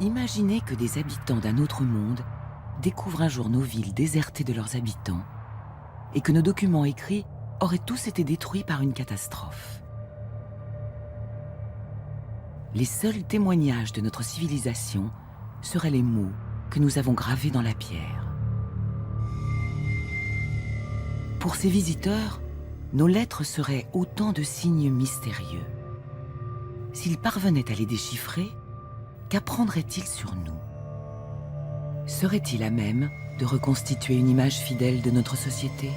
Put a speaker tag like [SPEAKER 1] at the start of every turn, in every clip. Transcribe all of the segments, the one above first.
[SPEAKER 1] Imaginez que des habitants d'un autre monde découvrent un jour nos villes désertées de leurs habitants et que nos documents écrits auraient tous été détruits par une catastrophe. Les seuls témoignages de notre civilisation seraient les mots que nous avons gravés dans la pierre. Pour ces visiteurs, nos lettres seraient autant de signes mystérieux. S'ils parvenaient à les déchiffrer, qu'apprendraient-ils sur nous? Seraient-ils à même de reconstituer une image fidèle de notre société?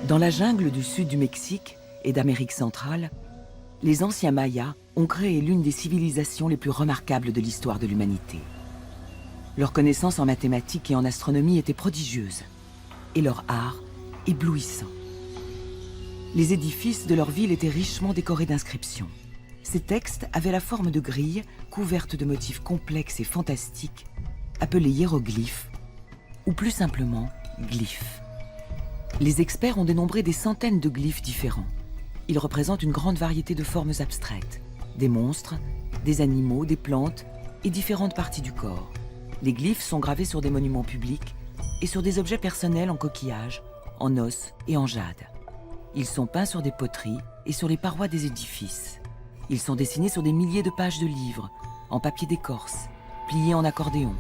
[SPEAKER 1] Dans la jungle du sud du Mexique et d'Amérique centrale, les anciens Mayas ont créé l'une des civilisations les plus remarquables de l'histoire de l'humanité. Leurs connaissances en mathématiques et en astronomie étaient prodigieuses, et leur art éblouissant. Les édifices de leur ville étaient richement décorés d'inscriptions. Ces textes avaient la forme de grilles couvertes de motifs complexes et fantastiques, appelés hiéroglyphes, ou plus simplement glyphes. Les experts ont dénombré des centaines de glyphes différents. Ils représentent une grande variété de formes abstraites, des monstres, des animaux, des plantes et différentes parties du corps. Les glyphes sont gravés sur des monuments publics et sur des objets personnels en coquillages, en os et en jade. Ils sont peints sur des poteries et sur les parois des édifices. Ils sont dessinés sur des milliers de pages de livres, en papier d'écorce, pliés en accordéon.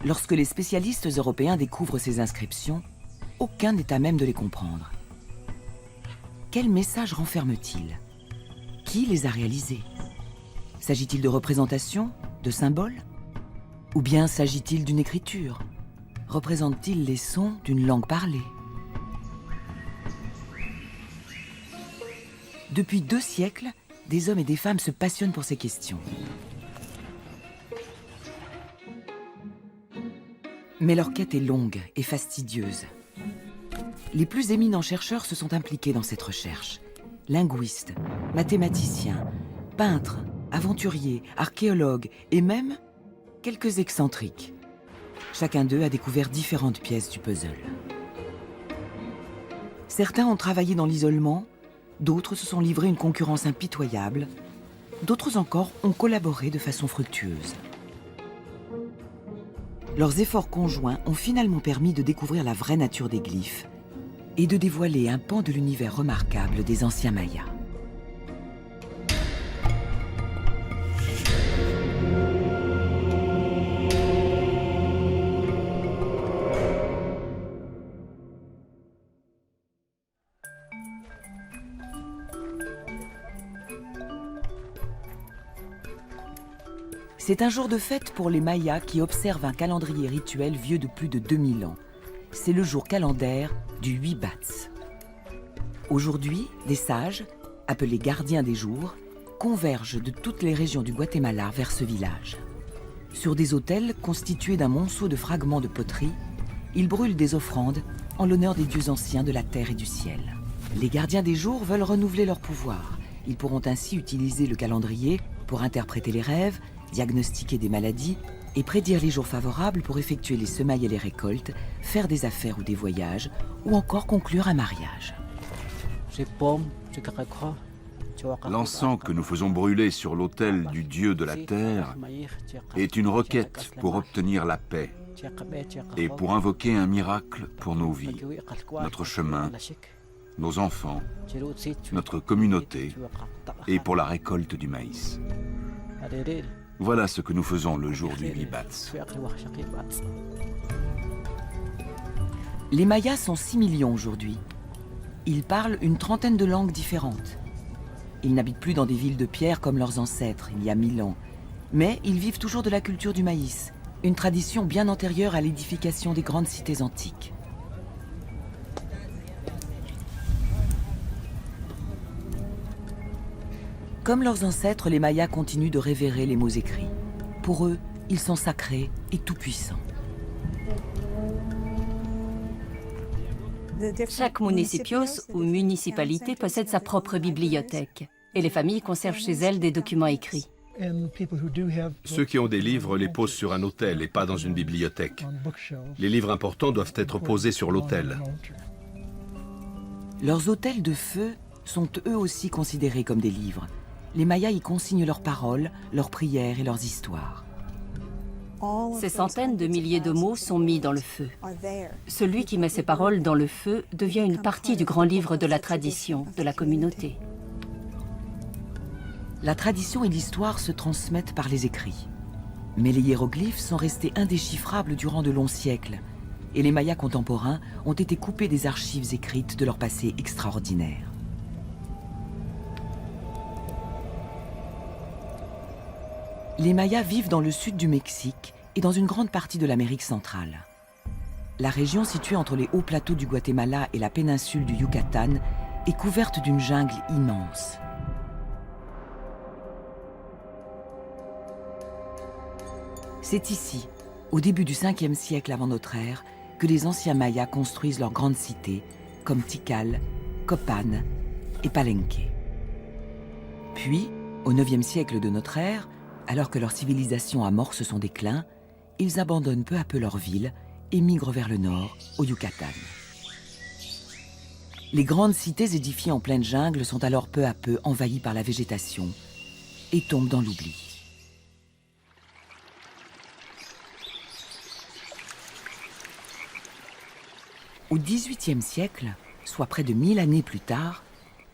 [SPEAKER 1] Lorsque les spécialistes européens découvrent ces inscriptions, aucun n'est à même de les comprendre. Quel message renferment-ils? Qui les a réalisés? S'agit-il de représentations, de symboles? Ou bien s'agit-il d'une écriture? Représentent-ils les sons d'une langue parlée? Depuis 2 siècles, des hommes et des femmes se passionnent pour ces questions. Mais leur quête est longue et fastidieuse. Les plus éminents chercheurs se sont impliqués dans cette recherche. Linguistes, mathématiciens, peintres, aventuriers, archéologues et même quelques excentriques. Chacun d'eux a découvert différentes pièces du puzzle. Certains ont travaillé dans l'isolement, d'autres se sont livrés une concurrence impitoyable, d'autres encore ont collaboré de façon fructueuse. Leurs efforts conjoints ont finalement permis de découvrir la vraie nature des glyphes et de dévoiler un pan de l'univers remarquable des anciens Mayas. C'est un jour de fête pour les Mayas qui observent un calendrier rituel vieux de plus de 2000 ans. C'est le jour calendaire du Huibats. Aujourd'hui, des sages, appelés gardiens des jours, convergent de toutes les régions du Guatemala vers ce village. Sur des autels constitués d'un monceau de fragments de poterie, ils brûlent des offrandes en l'honneur des dieux anciens de la terre et du ciel. Les gardiens des jours veulent renouveler leur pouvoir. Ils pourront ainsi utiliser le calendrier pour interpréter les rêves, diagnostiquer des maladies et prédire les jours favorables pour effectuer les semailles et les récoltes, faire des affaires ou des voyages, ou encore conclure un mariage.
[SPEAKER 2] L'encens que nous faisons brûler sur l'autel du Dieu de la terre est une requête pour obtenir la paix et pour invoquer un miracle pour nos vies, notre chemin, nos enfants, notre communauté et pour la récolte du maïs. Voilà ce que nous faisons le jour du Huibats.
[SPEAKER 1] Les Mayas sont 6 millions aujourd'hui. Ils parlent une trentaine de langues différentes. Ils n'habitent plus dans des villes de pierre comme leurs ancêtres, il y a 1000 ans. Mais ils vivent toujours de la culture du maïs, une tradition bien antérieure à l'édification des grandes cités antiques. Comme leurs ancêtres, les Mayas continuent de révérer les mots écrits. Pour eux, ils sont sacrés et tout-puissants.
[SPEAKER 3] Chaque municipios ou municipalité possède sa propre bibliothèque et les familles conservent chez elles des documents écrits.
[SPEAKER 4] Ceux qui ont des livres les posent sur un autel et pas dans une bibliothèque. Les livres importants doivent être posés sur l'autel.
[SPEAKER 1] Leurs autels de feu sont eux aussi considérés comme des livres. Les Mayas y consignent leurs paroles, leurs prières et leurs histoires.
[SPEAKER 3] Ces centaines de milliers de mots sont mis dans le feu. Celui qui met ses paroles dans le feu devient une partie du grand livre de la tradition, de la communauté.
[SPEAKER 1] La tradition et l'histoire se transmettent par les écrits. Mais les hiéroglyphes sont restés indéchiffrables durant de longs siècles, et les Mayas contemporains ont été coupés des archives écrites de leur passé extraordinaire. Les Mayas vivent dans le sud du Mexique et dans une grande partie de l'Amérique centrale. La région située entre les hauts plateaux du Guatemala et la péninsule du Yucatan est couverte d'une jungle immense. C'est ici, au début du 5e siècle avant notre ère, que les anciens Mayas construisent leurs grandes cités, comme Tikal, Copan et Palenque. Puis, au 9e siècle de notre ère, alors que leur civilisation amorce son déclin, ils abandonnent peu à peu leur ville et migrent vers le nord, au Yucatan. Les grandes cités édifiées en pleine jungle sont alors peu à peu envahies par la végétation et tombent dans l'oubli. Au XVIIIe siècle, soit près de 1000 années plus tard,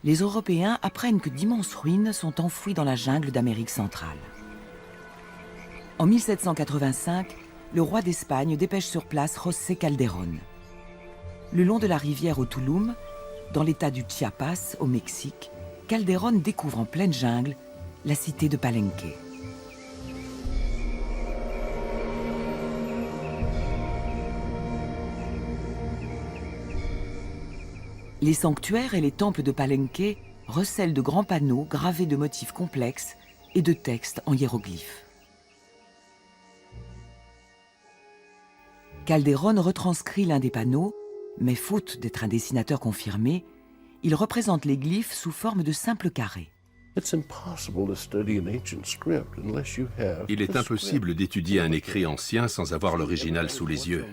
[SPEAKER 1] les Européens apprennent que d'immenses ruines sont enfouies dans la jungle d'Amérique centrale. En 1785, le roi d'Espagne dépêche sur place José Calderón. Le long de la rivière au Tulum, dans l'état du Chiapas, au Mexique, Calderón découvre en pleine jungle la cité de Palenque. Les sanctuaires et les temples de Palenque recèlent de grands panneaux gravés de motifs complexes et de textes en hiéroglyphes. Calderón retranscrit l'un des panneaux, mais faute d'être un dessinateur confirmé, il représente les glyphes sous forme de simples carrés.
[SPEAKER 4] Il est impossible d'étudier un écrit ancien sans avoir l'original sous les yeux.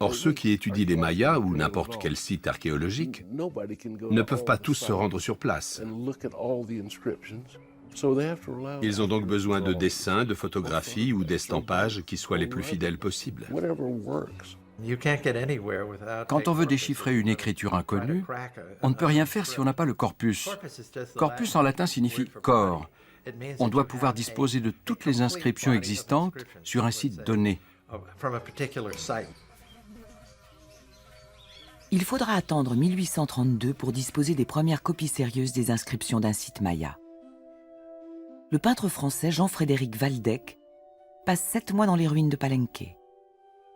[SPEAKER 4] Or, ceux qui étudient les Mayas ou n'importe quel site archéologique ne peuvent pas tous se rendre sur place. Ils ont donc besoin de dessins, de photographies ou d'estampages qui soient les plus fidèles possibles.
[SPEAKER 5] Quand on veut déchiffrer une écriture inconnue, on ne peut rien faire si on n'a pas le corpus. Corpus en latin signifie corps. On doit pouvoir disposer de toutes les inscriptions existantes sur un site donné.
[SPEAKER 1] Il faudra attendre 1832 pour disposer des premières copies sérieuses des inscriptions d'un site maya. Le peintre français Jean-Frédéric Waldeck passe 7 mois dans les ruines de Palenque.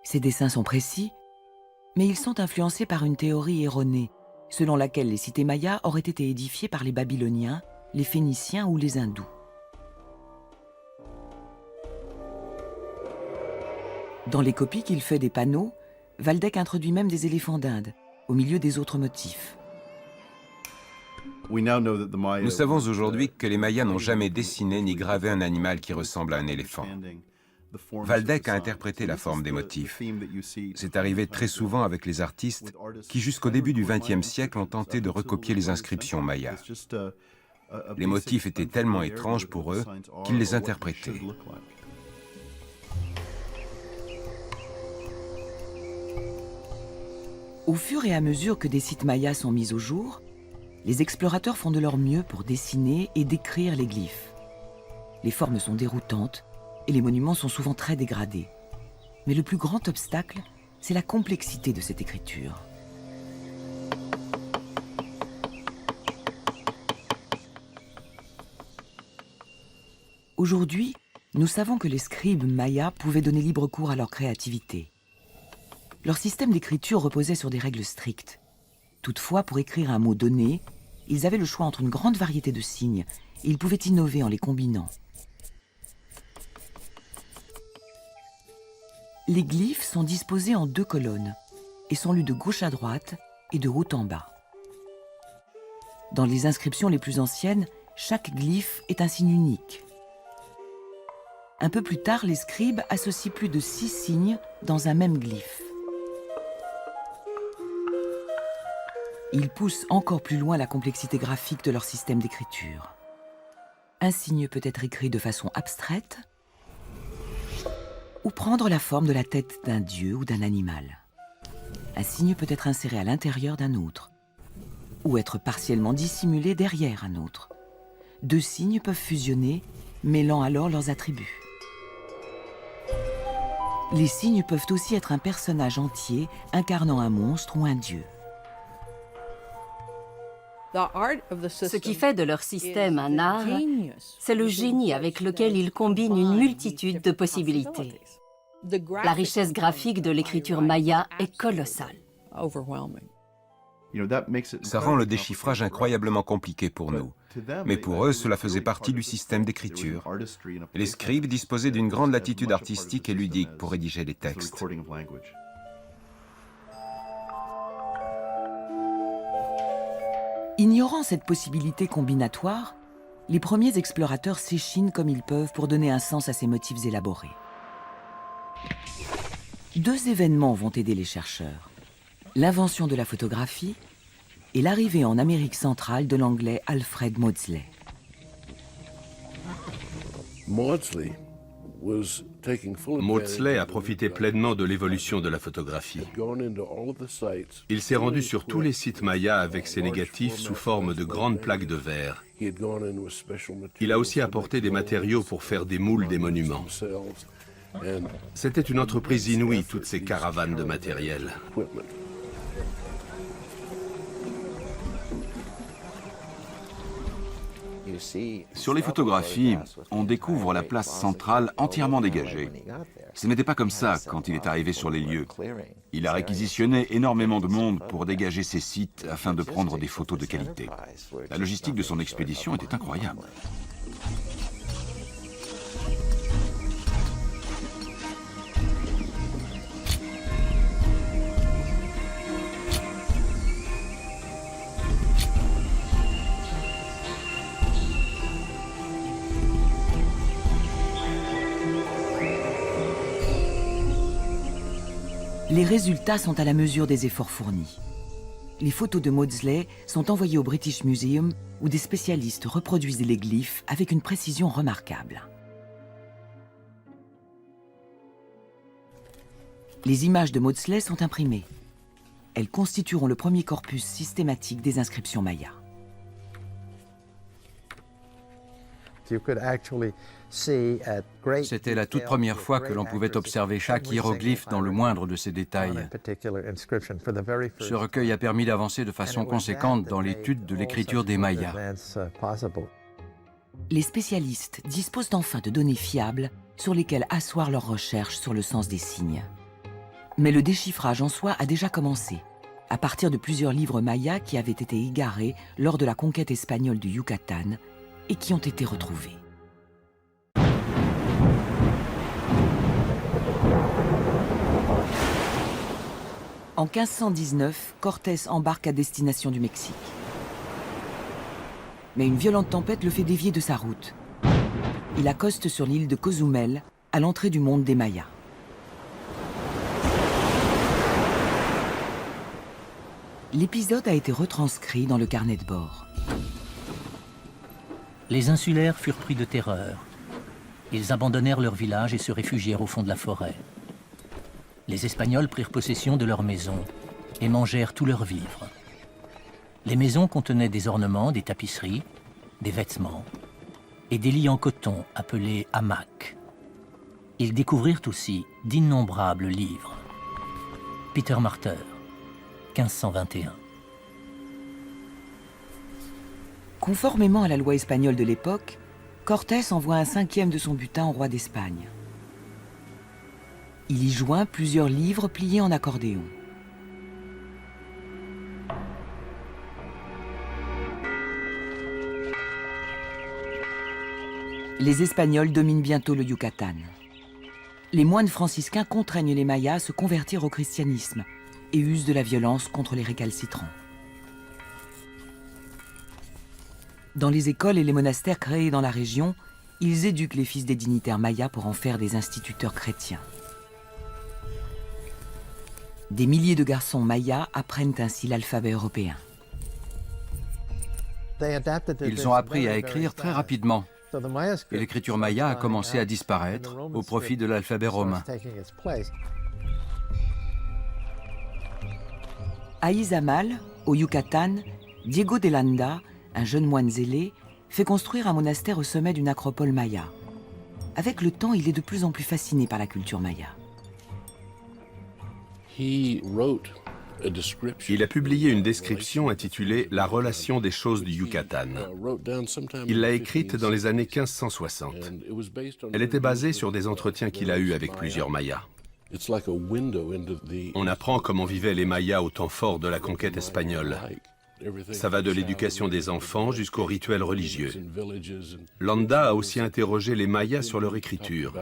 [SPEAKER 1] Ses dessins sont précis, mais ils sont influencés par une théorie erronée, selon laquelle les cités mayas auraient été édifiées par les Babyloniens, les Phéniciens ou les Hindous. Dans les copies qu'il fait des panneaux, Waldeck introduit même des éléphants d'Inde, au milieu des autres motifs.
[SPEAKER 6] Nous savons aujourd'hui que les Mayas n'ont jamais dessiné ni gravé un animal qui ressemble à un éléphant. Waldeck a interprété la forme des motifs. C'est arrivé très souvent avec les artistes qui, jusqu'au début du XXe siècle, ont tenté de recopier les inscriptions mayas. Les motifs étaient tellement étranges pour eux qu'ils les interprétaient.
[SPEAKER 1] Au fur et à mesure que des sites mayas sont mis au jour, les explorateurs font de leur mieux pour dessiner et décrire les glyphes. Les formes sont déroutantes et les monuments sont souvent très dégradés. Mais le plus grand obstacle, c'est la complexité de cette écriture. Aujourd'hui, nous savons que les scribes mayas pouvaient donner libre cours à leur créativité. Leur système d'écriture reposait sur des règles strictes. Toutefois, pour écrire un mot donné, ils avaient le choix entre une grande variété de signes et ils pouvaient innover en les combinant. Les glyphes sont disposés en 2 colonnes et sont lus de gauche à droite et de haut en bas. Dans les inscriptions les plus anciennes, chaque glyphe est un signe unique. Un peu plus tard, les scribes associent plus de 6 signes dans un même glyphe. Ils poussent encore plus loin la complexité graphique de leur système d'écriture. Un signe peut être écrit de façon abstraite ou prendre la forme de la tête d'un dieu ou d'un animal. Un signe peut être inséré à l'intérieur d'un autre ou être partiellement dissimulé derrière un autre. 2 signes peuvent fusionner, mêlant alors leurs attributs. Les signes peuvent aussi être un personnage entier incarnant un monstre ou un dieu.
[SPEAKER 3] Ce qui fait de leur système un art, c'est le génie avec lequel ils combinent une multitude de possibilités. La richesse graphique de l'écriture maya est colossale.
[SPEAKER 6] Ça rend le déchiffrage incroyablement compliqué pour nous. Mais pour eux, cela faisait partie du système d'écriture. Les scribes disposaient d'une grande latitude artistique et ludique pour rédiger les textes.
[SPEAKER 1] Ignorant cette possibilité combinatoire, les premiers explorateurs s'échinent comme ils peuvent pour donner un sens à ces motifs élaborés. 2 événements vont aider les chercheurs: l'invention de la photographie et l'arrivée en Amérique centrale de l'anglais Alfred Maudslay.
[SPEAKER 4] Maudslay a profité pleinement de l'évolution de la photographie. Il s'est rendu sur tous les sites mayas avec ses négatifs sous forme de grandes plaques de verre. Il a aussi apporté des matériaux pour faire des moules des monuments. C'était une entreprise inouïe, toutes ces caravanes de matériel.
[SPEAKER 2] Sur les photographies, on découvre la place centrale entièrement dégagée. Ce n'était pas comme ça quand il est arrivé sur les lieux. Il a réquisitionné énormément de monde pour dégager ces sites afin de prendre des photos de qualité. La logistique de son expédition était incroyable.
[SPEAKER 1] Les résultats sont à la mesure des efforts fournis. Les photos de Maudslay sont envoyées au British Museum où des spécialistes reproduisent les glyphes avec une précision remarquable. Les images de Maudslay sont imprimées. Elles constitueront le premier corpus systématique des inscriptions mayas.
[SPEAKER 5] C'était la toute première fois que l'on pouvait observer chaque hiéroglyphe dans le moindre de ses détails. Ce recueil a permis d'avancer de façon conséquente dans l'étude de l'écriture des Mayas.
[SPEAKER 1] Les spécialistes disposent enfin de données fiables sur lesquelles asseoir leurs recherches sur le sens des signes. Mais le déchiffrage en soi a déjà commencé, à partir de plusieurs livres mayas qui avaient été égarés lors de la conquête espagnole du Yucatan et qui ont été retrouvés. En 1519, Cortés embarque à destination du Mexique. Mais une violente tempête le fait dévier de sa route. Il accoste sur l'île de Cozumel, à l'entrée du monde des Mayas. L'épisode a été retranscrit dans le carnet de bord.
[SPEAKER 7] Les insulaires furent pris de terreur. Ils abandonnèrent leur village et se réfugièrent au fond de la forêt. Les Espagnols prirent possession de leurs maisons et mangèrent tous leurs vivres. Les maisons contenaient des ornements, des tapisseries, des vêtements et des lits en coton appelés hamacs. Ils découvrirent aussi d'innombrables livres. Peter Martyr, 1521.
[SPEAKER 1] Conformément à la loi espagnole de l'époque, Cortés envoie un 5e de son butin au roi d'Espagne. Il y joint plusieurs livres pliés en accordéon. Les Espagnols dominent bientôt le Yucatan. Les moines franciscains contraignent les Mayas à se convertir au christianisme et usent de la violence contre les récalcitrants. Dans les écoles et les monastères créés dans la région, ils éduquent les fils des dignitaires mayas pour en faire des instituteurs chrétiens. Des milliers de garçons mayas apprennent ainsi l'alphabet européen.
[SPEAKER 5] Ils ont appris à écrire très rapidement, et l'écriture maya a commencé à disparaître au profit de l'alphabet romain.
[SPEAKER 1] À Izamal, au Yucatan, Diego de Landa, un jeune moine zélé, fait construire un monastère au sommet d'une acropole maya. Avec le temps, il est de plus en plus fasciné par la culture maya.
[SPEAKER 4] Il a publié une description intitulée « La relation des choses du Yucatan ». Il l'a écrite dans les années 1560. Elle était basée sur des entretiens qu'il a eus avec plusieurs Mayas. On apprend comment vivaient les Mayas au temps fort de la conquête espagnole. Ça va de l'éducation des enfants jusqu'aux rituels religieux. Landa a aussi interrogé les Mayas sur leur écriture.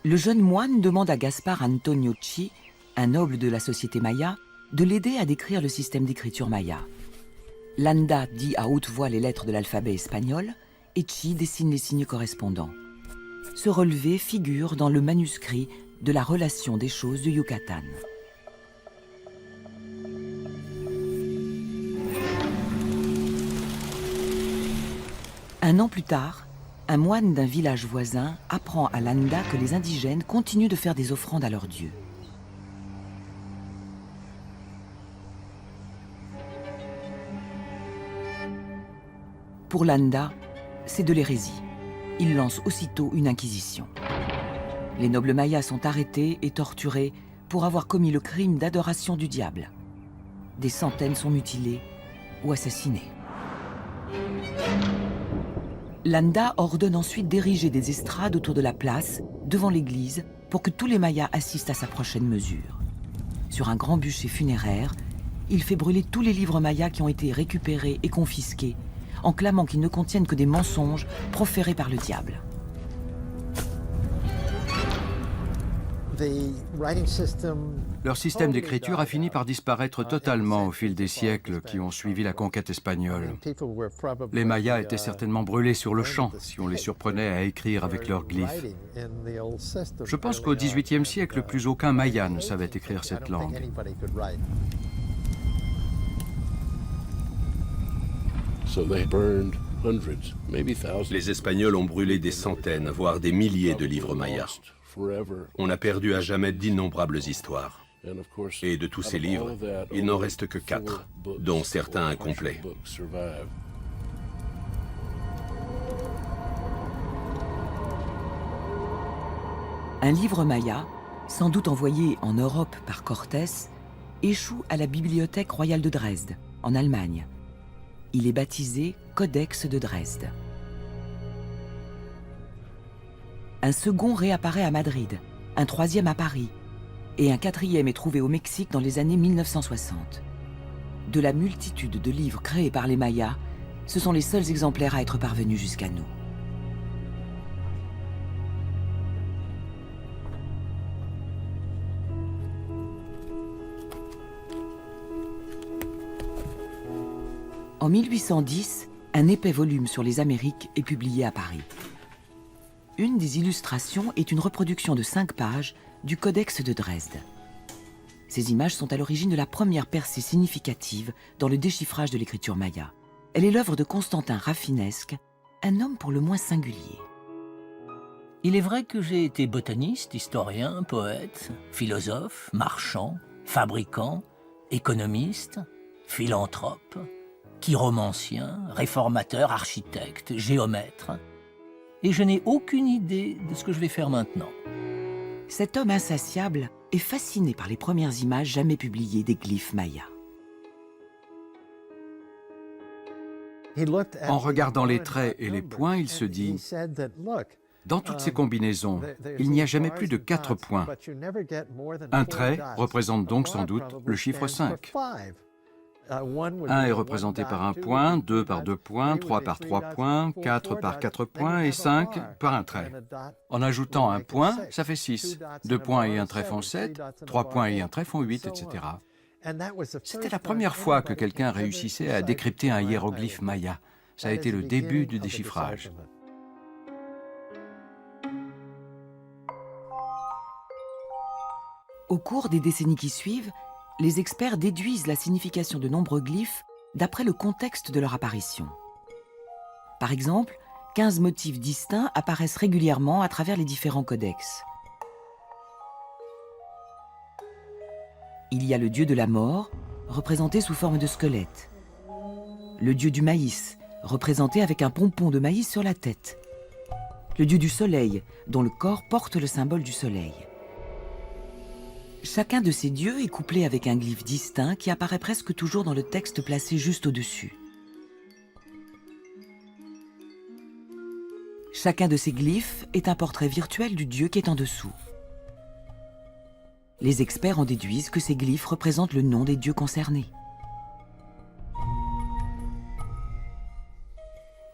[SPEAKER 1] Le jeune moine demande à Gaspar Antonio Chi, un noble de la société maya, de l'aider à décrire le système d'écriture maya. Landa dit à haute voix les lettres de l'alphabet espagnol et Chi dessine les signes correspondants. Ce relevé figure dans le manuscrit de la relation des choses du Yucatan. Un an plus tard, un moine d'un village voisin apprend à Landa que les indigènes continuent de faire des offrandes à leurs dieux. Pour Landa, c'est de l'hérésie. Il lance aussitôt une inquisition. Les nobles mayas sont arrêtés et torturés pour avoir commis le crime d'adoration du diable. Des centaines sont mutilés ou assassinés. Landa ordonne ensuite d'ériger des estrades autour de la place, devant l'église, pour que tous les Mayas assistent à sa prochaine mesure. Sur un grand bûcher funéraire, il fait brûler tous les livres mayas qui ont été récupérés et confisqués, en clamant qu'ils ne contiennent que des mensonges proférés par le diable.
[SPEAKER 5] Leur système d'écriture a fini par disparaître totalement au fil des siècles qui ont suivi la conquête espagnole. Les Mayas étaient certainement brûlés sur le champ si on les surprenait à écrire avec leurs glyphes. Je pense qu'au XVIIIe siècle, plus aucun Maya ne savait écrire cette langue.
[SPEAKER 4] Les Espagnols ont brûlé des centaines, voire des milliers de livres mayas. On a perdu à jamais d'innombrables histoires. Et de tous ces livres, il n'en reste que 4, dont certains incomplets.
[SPEAKER 1] Un livre maya, sans doute envoyé en Europe par Cortés, échoue à la Bibliothèque royale de Dresde, en Allemagne. Il est baptisé Codex de Dresde. Un second réapparaît à Madrid, un troisième à Paris, et un quatrième est trouvé au Mexique dans les années 1960. De la multitude de livres créés par les Mayas, ce sont les seuls exemplaires à être parvenus jusqu'à nous. En 1810, un épais volume sur les Amériques est publié à Paris. Une des illustrations est une reproduction de 5 pages du Codex de Dresde. Ces images sont à l'origine de la première percée significative dans le déchiffrage de l'écriture maya. Elle est l'œuvre de Constantin Rafinesque, un homme pour le moins singulier.
[SPEAKER 7] Il est vrai que j'ai été botaniste, historien, poète, philosophe, marchand, fabricant, économiste, philanthrope, chiromancien, réformateur, architecte, géomètre. Et je n'ai aucune idée de ce que je vais faire maintenant.
[SPEAKER 1] Cet homme insatiable est fasciné par les premières images jamais publiées des glyphes mayas.
[SPEAKER 5] En regardant les traits et les points, il se dit « Dans toutes ces combinaisons, il n'y a jamais plus de 4 points. Un trait représente donc sans doute le chiffre 5. 1 est représenté par un point, 2 par 2 points, 3 par 3 points, 4 par 4 points et 5 par un trait. En ajoutant un point, ça fait 6. 2 points et un trait font 7, 3 points et un trait font 8, etc. C'était la première fois que quelqu'un réussissait à décrypter un hiéroglyphe maya. Ça a été le début du déchiffrage.
[SPEAKER 1] Au cours des décennies qui suivent, les experts déduisent la signification de nombreux glyphes d'après le contexte de leur apparition. Par exemple, 15 motifs distincts apparaissent régulièrement à travers les différents codex. Il y a le dieu de la mort, représenté sous forme de squelette. Le dieu du maïs, représenté avec un pompon de maïs sur la tête. Le dieu du soleil, dont le corps porte le symbole du soleil. Chacun de ces dieux est couplé avec un glyphe distinct qui apparaît presque toujours dans le texte placé juste au-dessus. Chacun de ces glyphes est un portrait virtuel du dieu qui est en dessous. Les experts en déduisent que ces glyphes représentent le nom des dieux concernés.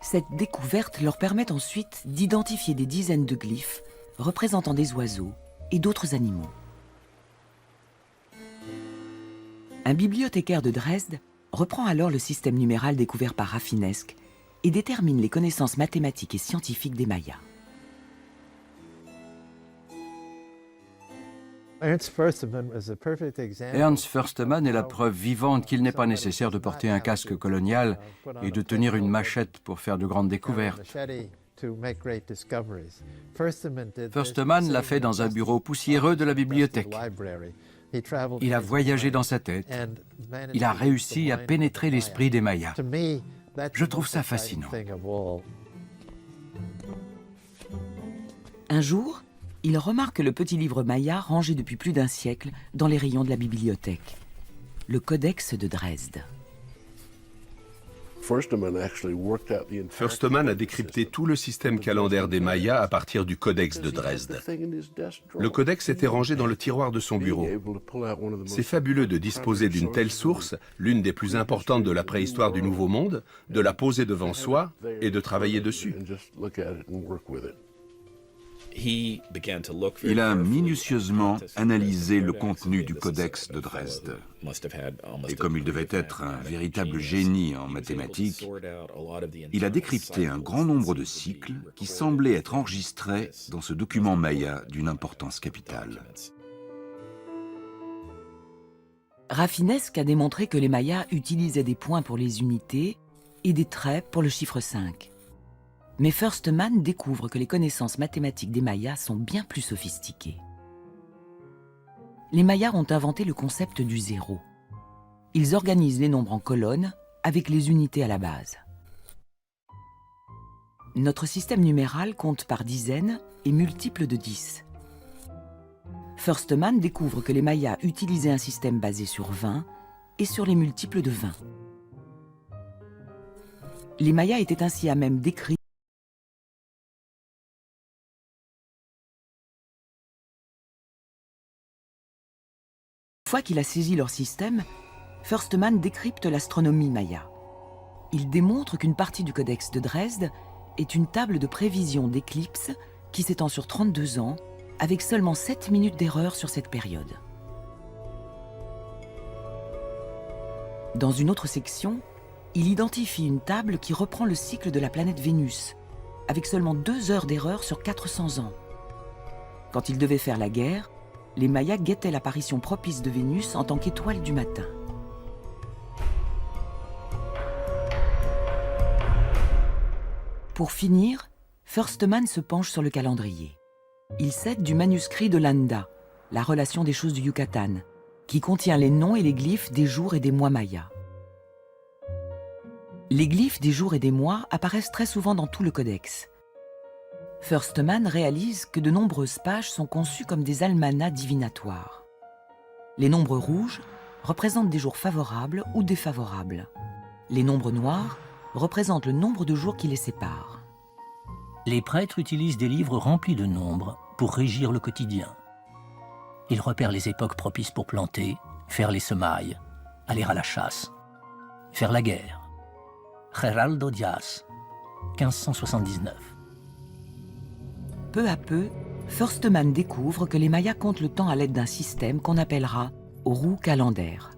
[SPEAKER 1] Cette découverte leur permet ensuite d'identifier des dizaines de glyphes représentant des oiseaux et d'autres animaux. Un bibliothécaire de Dresde reprend alors le système numéral découvert par Rafinesque et détermine les connaissances mathématiques et scientifiques des Mayas.
[SPEAKER 5] Ernst Förstemann est la preuve vivante qu'il n'est pas nécessaire de porter un casque colonial et de tenir une machette pour faire de grandes découvertes. Förstemann l'a fait dans un bureau poussiéreux de la bibliothèque. Il a voyagé dans sa tête. Il a réussi à pénétrer l'esprit des Mayas. Je trouve ça fascinant.
[SPEAKER 1] Un jour, il remarque le petit livre maya rangé depuis plus d'un siècle dans les rayons de la bibliothèque. Le Codex de Dresde.
[SPEAKER 4] Förstemann a décrypté tout le système calendaire des Mayas à partir du Codex de Dresde. Le Codex était rangé dans le tiroir de son bureau. C'est fabuleux de disposer d'une telle source, l'une des plus importantes de la préhistoire du Nouveau Monde, de la poser devant soi et de travailler dessus.
[SPEAKER 2] Il a minutieusement analysé le contenu du Codex de Dresde. Et comme il devait être un véritable génie en mathématiques, il a décrypté un grand nombre de cycles qui semblaient être enregistrés dans ce document maya d'une importance capitale.
[SPEAKER 1] Rafinesque a démontré que les Mayas utilisaient des points pour les unités et des traits pour le chiffre 5. Mais Förstemann découvre que les connaissances mathématiques des Mayas sont bien plus sophistiquées. Les Mayas ont inventé le concept du zéro. Ils organisent les nombres en colonnes avec les unités à la base. Notre système numéral compte par dizaines et multiples de 10. Förstemann découvre que les Mayas utilisaient un système basé sur 20 et sur les multiples de 20. Les Mayas étaient ainsi à même d'écrire Une fois qu'il a saisi leur système, Förstemann décrypte l'astronomie maya. Il démontre qu'une partie du Codex de Dresde est une table de prévision d'éclipses qui s'étend sur 32 ans, avec seulement 7 minutes d'erreur sur cette période. Dans une autre section, il identifie une table qui reprend le cycle de la planète Vénus, avec seulement 2 heures d'erreur sur 400 ans. Quand il devait faire la guerre, les Mayas guettaient l'apparition propice de Vénus en tant qu'étoile du matin. Pour finir, Förstemann se penche sur le calendrier. Il s'aide du manuscrit de Landa, la relation des choses du Yucatan, qui contient les noms et les glyphes des jours et des mois mayas. Les glyphes des jours et des mois apparaissent très souvent dans tout le codex. Förstemann réalise que de nombreuses pages sont conçues comme des almanachs divinatoires. Les nombres rouges représentent des jours favorables ou défavorables. Les nombres noirs représentent le nombre de jours qui les séparent.
[SPEAKER 7] Les prêtres utilisent des livres remplis de nombres pour régir le quotidien. Ils repèrent les époques propices pour planter, faire les semailles, aller à la chasse, faire la guerre. Geraldo Diaz, 1579.
[SPEAKER 1] Peu à peu, Förstemann découvre que les Mayas comptent le temps à l'aide d'un système qu'on appellera roue calendaire.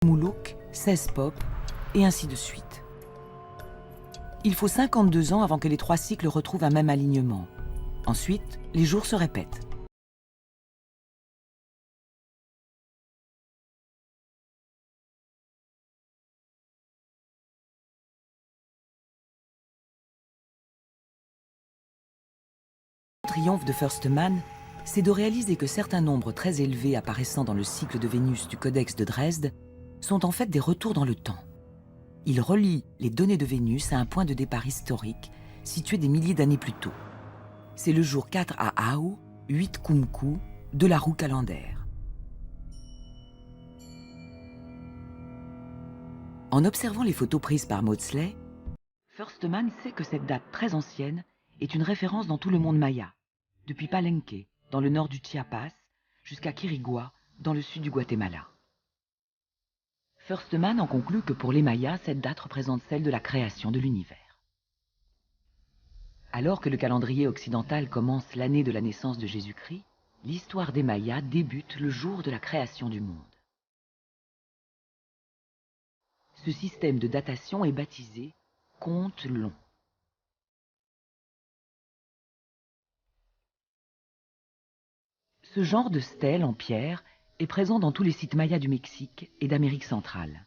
[SPEAKER 1] Muluk, 16 Pop, et ainsi de suite. Il faut 52 ans avant que les 3 cycles retrouvent un même alignement. Ensuite, les jours se répètent. Le triomphe de Försteman, c'est de réaliser que certains nombres très élevés apparaissant dans le cycle de Vénus du Codex de Dresde sont en fait des retours dans le temps. Il relie les données de Vénus à un point de départ historique situé des milliers d'années plus tôt. C'est le jour 4 à Au, 8 Kumku de la roue calendaire. En observant les photos prises par Maudsley, Försteman sait que cette date très ancienne est une référence dans tout le monde maya, depuis Palenque, dans le nord du Chiapas, jusqu'à Quirigua, dans le sud du Guatemala. Försteman en conclut que pour les Mayas, cette date représente celle de la création de l'univers. Alors que le calendrier occidental commence l'année de la naissance de Jésus-Christ, l'histoire des Mayas débute le jour de la création du monde. Ce système de datation est baptisé compte long. Ce genre de stèle en pierre est présent dans tous les sites mayas du Mexique et d'Amérique centrale.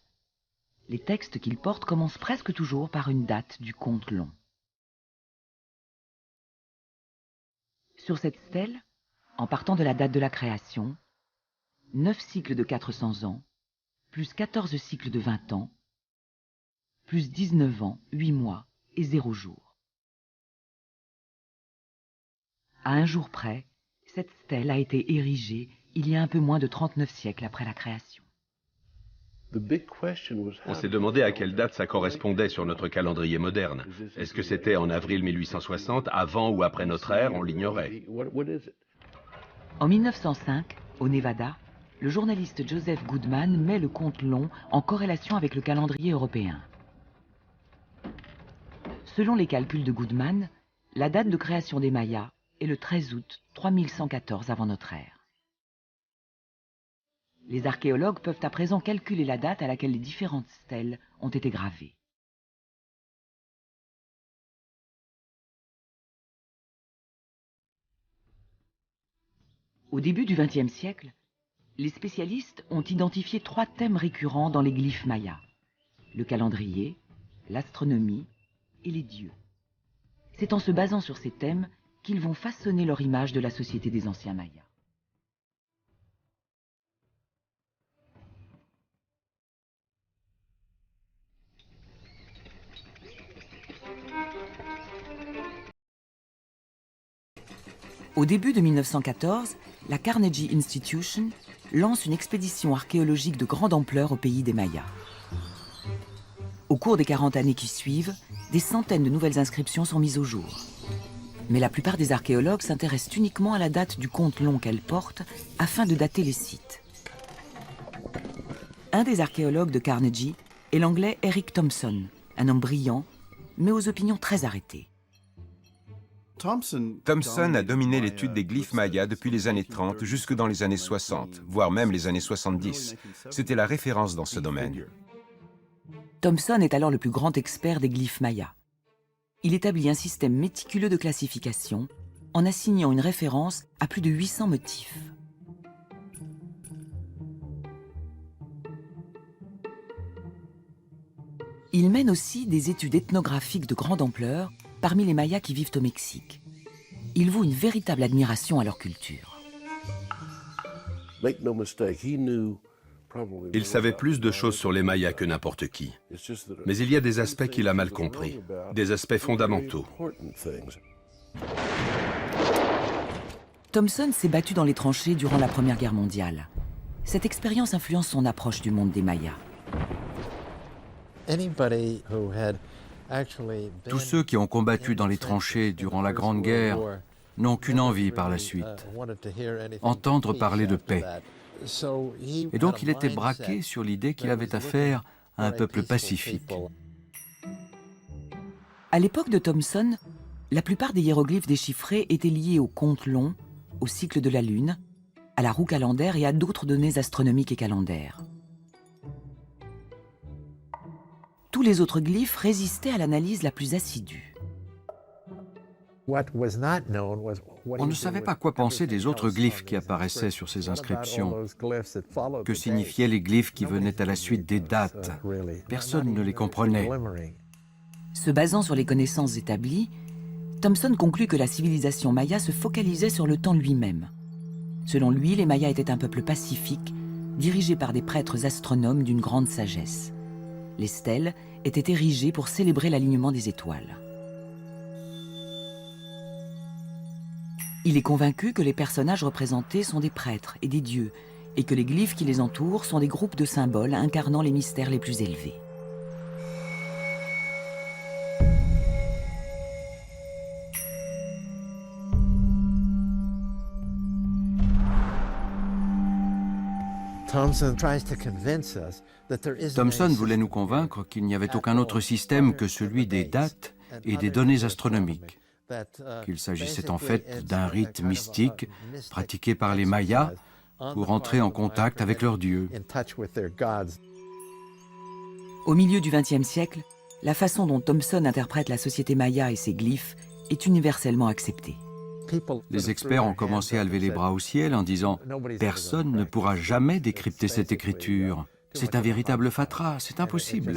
[SPEAKER 1] Les textes qu'ils portent commencent presque toujours par une date du compte long. Sur cette stèle, en partant de la date de la création, 9 cycles de 400 ans, plus 14 cycles de 20 ans, plus 19 ans, 8 mois et 0 jour. À un jour près, cette stèle a été érigée il y a un peu moins de 39 siècles après la création.
[SPEAKER 4] On s'est demandé à quelle date ça correspondait sur notre calendrier moderne. Est-ce que c'était en avril 1860, avant ou après notre ère? On l'ignorait.
[SPEAKER 1] En 1905, au Nevada, le journaliste Joseph Goodman met le compte long en corrélation avec le calendrier européen. Selon les calculs de Goodman, la date de création des Mayas est le 13 août 3114 avant notre ère. Les archéologues peuvent à présent calculer la date à laquelle les différentes stèles ont été gravées. Au début du XXe siècle, les spécialistes ont identifié 3 thèmes récurrents dans les glyphes mayas: le calendrier, l'astronomie et les dieux. C'est en se basant sur ces thèmes qu'ils vont façonner leur image de la société des anciens mayas. Au début de 1914, la Carnegie Institution lance une expédition archéologique de grande ampleur au pays des Mayas. Au cours des 40 années qui suivent, des centaines de nouvelles inscriptions sont mises au jour. Mais la plupart des archéologues s'intéressent uniquement à la date du compte long qu'elle porte afin de dater les sites. Un des archéologues de Carnegie est l'anglais Eric Thompson, un homme brillant, mais aux opinions très arrêtées.
[SPEAKER 6] Thompson a dominé l'étude des glyphes mayas depuis les années 30 jusque dans les années 60, voire même les années 70. C'était la référence dans ce domaine.
[SPEAKER 1] Thompson est alors le plus grand expert des glyphes mayas. Il établit un système méticuleux de classification en assignant une référence à plus de 800 motifs. Il mène aussi des études ethnographiques de grande ampleur parmi les Mayas qui vivent au Mexique. Il voue une véritable admiration à leur culture.
[SPEAKER 4] Il savait plus de choses sur les Mayas que n'importe qui. Mais il y a des aspects qu'il a mal compris, des aspects fondamentaux.
[SPEAKER 1] Thompson s'est battu dans les tranchées durant la Première Guerre mondiale. Cette expérience influence son approche du monde des Mayas.
[SPEAKER 5] Tous ceux qui ont combattu dans les tranchées durant la Grande Guerre n'ont qu'une envie par la suite: entendre parler de paix. Et donc il était braqué sur l'idée qu'il avait affaire à un peuple pacifique.
[SPEAKER 1] À l'époque de Thompson, la plupart des hiéroglyphes déchiffrés étaient liés au compte long, au cycle de la Lune, à la roue calendaire et à d'autres données astronomiques et calendaires. tous les autres glyphes résistaient à l'analyse la plus assidue.
[SPEAKER 5] On ne savait pas quoi penser des autres glyphes qui apparaissaient sur ces inscriptions. Que signifiaient les glyphes qui venaient à la suite des dates? Personne ne les comprenait.
[SPEAKER 1] Se basant sur les connaissances établies, Thompson conclut que la civilisation maya se focalisait sur le temps lui-même. Selon lui, les Mayas étaient un peuple pacifique, dirigé par des prêtres astronomes d'une grande sagesse. Les stèles étaient érigées pour célébrer l'alignement des étoiles. Il est convaincu que les personnages représentés sont des prêtres et des dieux, et que les glyphes qui les entourent sont des groupes de symboles incarnant les mystères les plus élevés.
[SPEAKER 5] Thomson voulait nous convaincre qu'il n'y avait aucun autre système que celui des dates et des données astronomiques, qu'il s'agissait en fait d'un rite mystique pratiqué par les Mayas pour entrer en contact avec leurs dieux.
[SPEAKER 1] Au milieu du XXe siècle, la façon dont Thomson interprète la société maya et ses glyphes est universellement acceptée.
[SPEAKER 5] Les experts ont commencé à lever les bras au ciel en disant « Personne ne pourra jamais décrypter cette écriture. C'est un véritable fatras, c'est impossible. »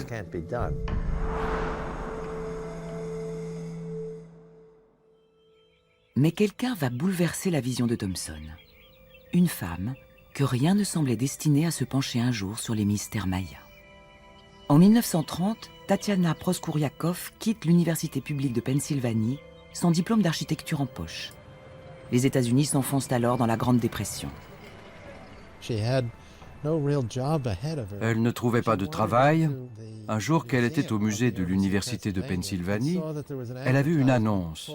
[SPEAKER 1] Mais quelqu'un va bouleverser la vision de Thomson. Une femme que rien ne semblait destiné à se pencher un jour sur les mystères mayas. En 1930, Tatiana Proskouriakov quitte l'université publique de Pennsylvanie, son diplôme d'architecture en poche. Les États-Unis s'enfoncent alors dans la Grande Dépression.
[SPEAKER 5] Elle ne trouvait pas de travail. Un jour qu'elle était au musée de l'université de Pennsylvanie, elle a vu une annonce.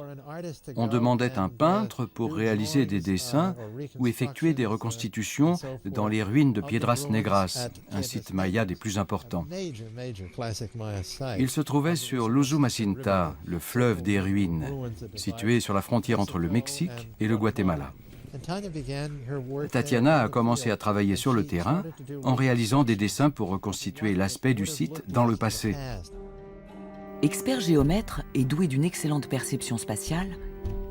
[SPEAKER 5] On demandait un peintre pour réaliser des dessins ou effectuer des reconstitutions dans les ruines de Piedras Negras, un site maya des plus importants. Il se trouvait sur l'Usumacinta, le fleuve des ruines, situé sur la frontière entre le Mexique et le Guatemala. Tatiana a commencé à travailler sur le terrain en réalisant des dessins pour reconstituer l'aspect du site dans le passé.
[SPEAKER 1] Expert géomètre et douée d'une excellente perception spatiale,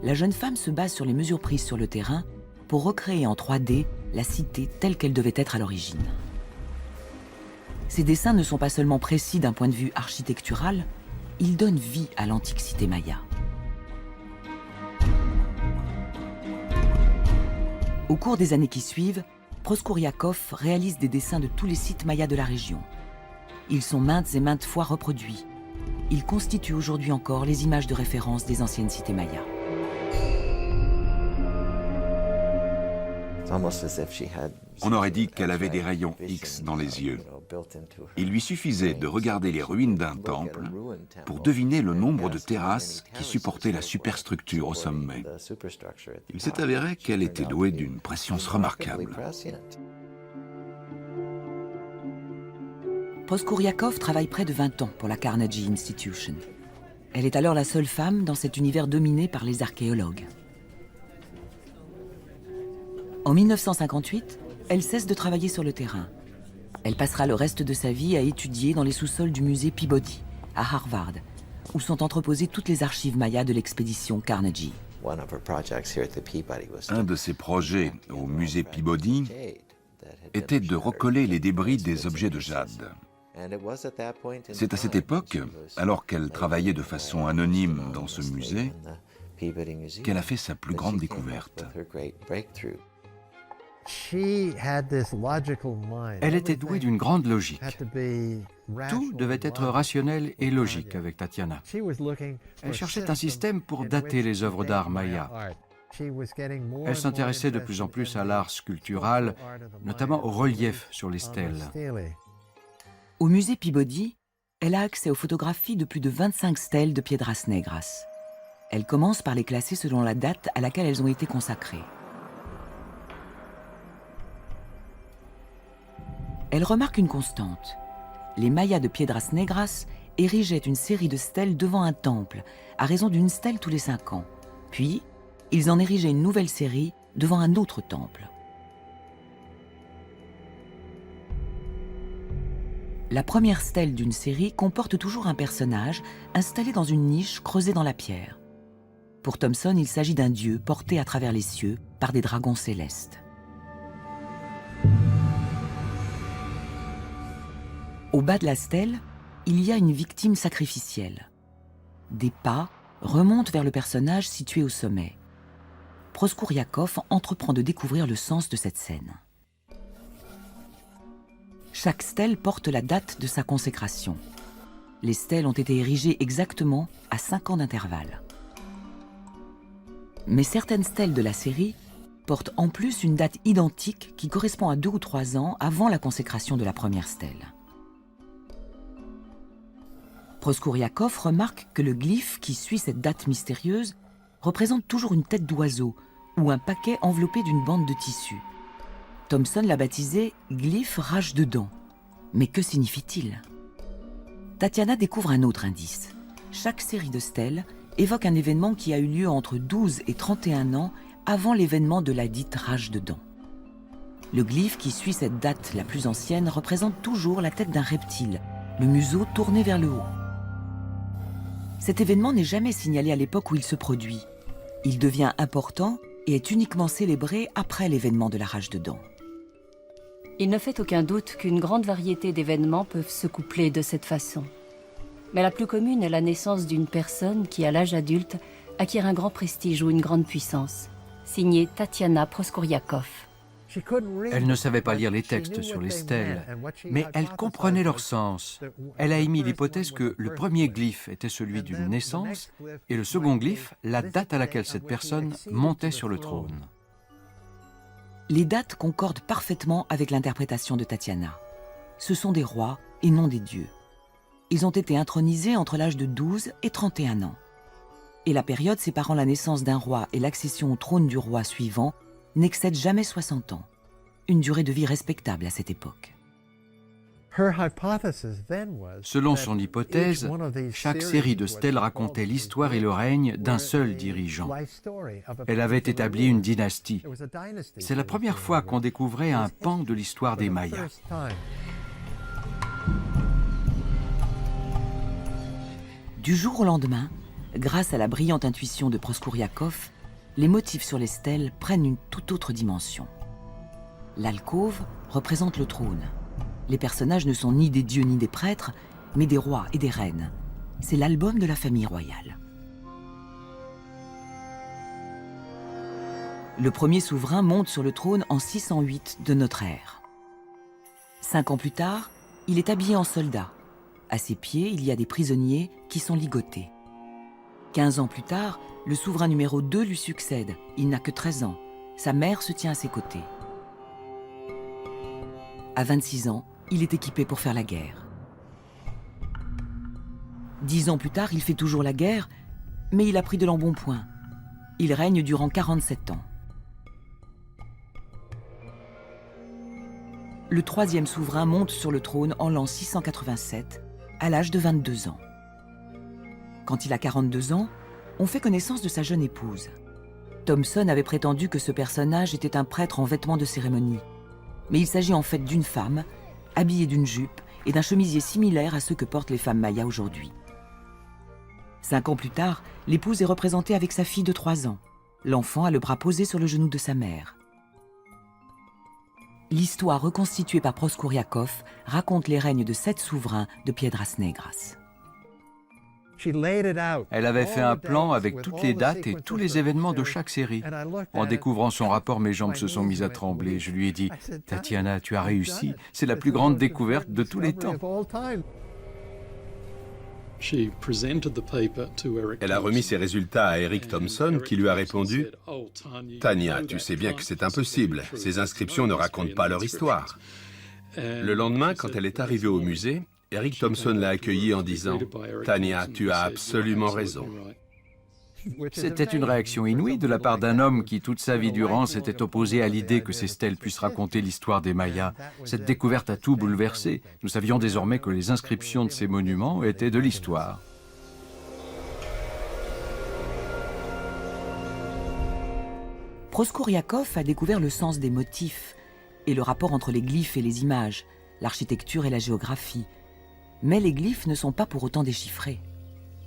[SPEAKER 1] la jeune femme se base sur les mesures prises sur le terrain pour recréer en 3D la cité telle qu'elle devait être à l'origine. Ces dessins ne sont pas seulement précis d'un point de vue architectural, ils donnent vie à l'antique cité maya. Au cours des années qui suivent, Proskouriakov réalise des dessins de tous les sites mayas de la région. Ils sont maintes et maintes fois reproduits. Ils constituent aujourd'hui encore les images de référence des anciennes cités mayas.
[SPEAKER 2] On aurait dit qu'elle avait des rayons X dans les yeux. Il lui suffisait de regarder les ruines d'un temple pour deviner le nombre de terrasses qui supportaient la superstructure au sommet. Il s'est avéré qu'elle était douée d'une prescience remarquable.
[SPEAKER 1] Proskouriakov travaille près de 20 ans pour la Carnegie Institution. Elle est alors la seule femme dans cet univers dominé par les archéologues. En 1958, elle cesse de travailler sur le terrain. Elle passera le reste de sa vie à étudier dans les sous-sols du musée Peabody, à Harvard, où sont entreposées toutes les archives mayas de l'expédition Carnegie.
[SPEAKER 2] Un de ses projets au musée Peabody était de recoller les débris des objets de jade. C'est à cette époque, alors qu'elle travaillait de façon anonyme dans ce musée, qu'elle a fait sa plus grande découverte.
[SPEAKER 5] Elle était douée d'une grande logique. Tout devait être rationnel et logique avec Tatiana. Elle cherchait un système pour dater les œuvres d'art maya. Elle s'intéressait de plus en plus à l'art sculptural, notamment au relief sur les stèles.
[SPEAKER 1] Au musée Peabody, elle a accès aux photographies de plus de 25 stèles de Piedras Negras. Elle commence par les classer selon la date à laquelle elles ont été consacrées. Elle remarque une constante. Les Mayas de Piedras Negras érigeaient une série de stèles devant un temple, à raison d'une stèle tous les 5 ans. Puis, ils en érigeaient une nouvelle série devant un autre temple. La première stèle d'une série comporte toujours un personnage installé dans une niche creusée dans la pierre. Pour Thomson, il s'agit d'un dieu porté à travers les cieux par des dragons célestes. Au bas de la stèle, il y a une victime sacrificielle. Des pas remontent vers le personnage situé au sommet. Proskouriakov entreprend de découvrir le sens de cette scène. Chaque stèle porte la date de sa consécration. Les stèles ont été érigées exactement à 5 ans d'intervalle. Mais certaines stèles de la série portent en plus une date identique qui correspond à 2 ou 3 ans avant la consécration de la première stèle. Proskouriakov remarque que le glyphe qui suit cette date mystérieuse représente toujours une tête d'oiseau ou un paquet enveloppé d'une bande de tissu. Thomson l'a baptisé « glyphe rage de dents ». Mais que signifie-t-il? Tatiana découvre un autre indice. Chaque série de stèles évoque un événement qui a eu lieu entre 12 et 31 ans avant l'événement de la dite rage de dents. Le glyphe qui suit cette date la plus ancienne représente toujours la tête d'un reptile, le museau tourné vers le haut. Cet événement n'est jamais signalé à l'époque où il se produit. Il devient important et est uniquement célébré après l'événement de la rage de dents.
[SPEAKER 3] Il ne fait aucun doute qu'une grande variété d'événements peuvent se coupler de cette façon. Mais la plus commune est la naissance d'une personne qui, à l'âge adulte, acquiert un grand prestige ou une grande puissance. Signée Tatiana Proskouriakov.
[SPEAKER 5] Elle ne savait pas lire les textes sur les stèles, mais elle comprenait leur sens. Elle a émis l'hypothèse que le premier glyphe était celui d'une naissance et le second glyphe, la date à laquelle cette personne montait sur le trône.
[SPEAKER 1] Les dates concordent parfaitement avec l'interprétation de Tatiana. Ce sont des rois et non des dieux. Ils ont été intronisés entre l'âge de 12 et 31 ans. Et la période séparant la naissance d'un roi et l'accession au trône du roi suivant n'excède jamais 60 ans, une durée de vie respectable à cette époque.
[SPEAKER 5] Selon son hypothèse, chaque série de stèles racontait l'histoire et le règne d'un seul dirigeant. Elle avait établi une dynastie. C'est la première fois qu'on découvrait un pan de l'histoire des Mayas.
[SPEAKER 1] Du jour au lendemain, grâce à la brillante intuition de Proskouriakov, les motifs sur les stèles prennent une toute autre dimension. L'alcôve représente le trône. Les personnages ne sont ni des dieux ni des prêtres, mais des rois et des reines. C'est l'album de la famille royale. Le premier souverain monte sur le trône en 608 de notre ère. 5 ans plus tard, il est habillé en soldat. À ses pieds, il y a des prisonniers qui sont ligotés. 15 ans plus tard, le souverain numéro 2 lui succède. Il n'a que 13 ans. Sa mère se tient à ses côtés. À 26 ans, il est équipé pour faire la guerre. 10 ans plus tard, il fait toujours la guerre, mais il a pris de l'embonpoint. Il règne durant 47 ans. Le troisième souverain monte sur le trône en l'an 687, à l'âge de 22 ans. Quand il a 42 ans, on fait connaissance de sa jeune épouse. Thomson avait prétendu que ce personnage était un prêtre en vêtements de cérémonie. Mais il s'agit en fait d'une femme, habillée d'une jupe et d'un chemisier similaire à ceux que portent les femmes mayas aujourd'hui. 5 ans plus tard, l'épouse est représentée avec sa fille de 3 ans. L'enfant a le bras posé sur le genou de sa mère. L'histoire reconstituée par Proskouriakov raconte les règnes de 7 souverains de Piedras Negras.
[SPEAKER 5] Elle avait fait un plan avec toutes les dates et tous les événements de chaque série. En découvrant son rapport, mes jambes se sont mises à trembler. Je lui ai dit « Tatiana, tu as réussi. C'est la plus grande découverte de tous les temps. »
[SPEAKER 4] Elle a remis ses résultats à Eric Thomson qui lui a répondu « Tania, tu sais bien que c'est impossible. Ces inscriptions ne racontent pas leur histoire. » Le lendemain, quand elle est arrivée au musée, Eric Thomson l'a accueillie en disant « Tania, tu as absolument raison. »
[SPEAKER 5] C'était une réaction inouïe de la part d'un homme qui, toute sa vie durant, s'était opposé à l'idée que ces stèles puissent raconter l'histoire des Mayas. Cette découverte a tout bouleversé. Nous savions désormais que les inscriptions de ces monuments étaient de l'histoire.
[SPEAKER 1] Proskouriakov a découvert le sens des motifs et le rapport entre les glyphes et les images, l'architecture et la géographie, Mais les glyphes ne sont pas pour autant déchiffrés.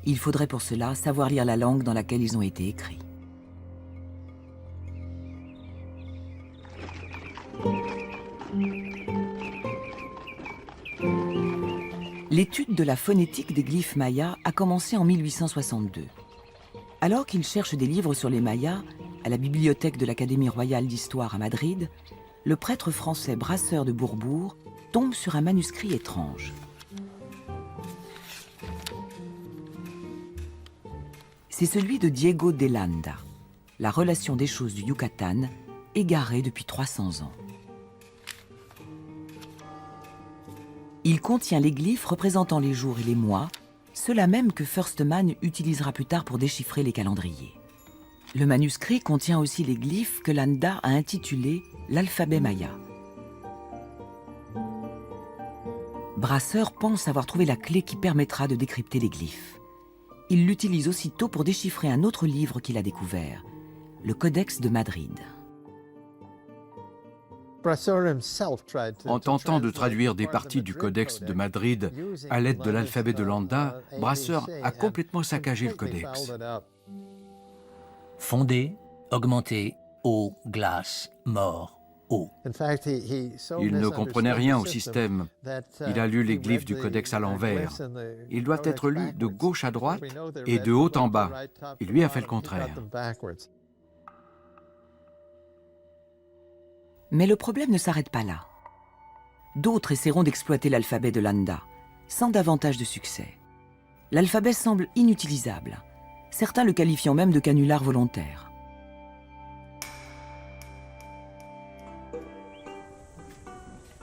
[SPEAKER 1] Il faudrait pour cela savoir lire la langue dans laquelle ils ont été écrits. L'étude de la phonétique des glyphes mayas a commencé en 1862. Alors qu'il cherche des livres sur les Mayas à la bibliothèque de l'Académie royale d'histoire à Madrid, le prêtre français Brasseur de Bourbourg tombe sur un manuscrit étrange. C'est celui de Diego de Landa, La relation des choses du Yucatan, égarée depuis 300 ans. Il contient les glyphes représentant les jours et les mois, ceux-là même que Firstman utilisera plus tard pour déchiffrer les calendriers. Le manuscrit contient aussi les glyphes que Landa a intitulés l'alphabet maya. Brasseur pense avoir trouvé la clé qui permettra de décrypter les glyphes. Il l'utilise aussitôt pour déchiffrer un autre livre qu'il a découvert, le Codex de Madrid.
[SPEAKER 5] En tentant de traduire des parties du Codex de Madrid à l'aide de l'alphabet de Landa, Brasseur a complètement saccagé le codex.
[SPEAKER 7] Fondé, augmenté, eau, glace, mort, eau.
[SPEAKER 5] Il ne comprenait rien au système. Il a lu les glyphes du codex à l'envers. Ils doivent être lus de gauche à droite et de haut en bas. Il lui a fait le contraire.
[SPEAKER 1] Mais le problème ne s'arrête pas là. D'autres essaieront d'exploiter l'alphabet de Landa, sans davantage de succès. L'alphabet semble inutilisable, certains le qualifiant même de canular volontaire.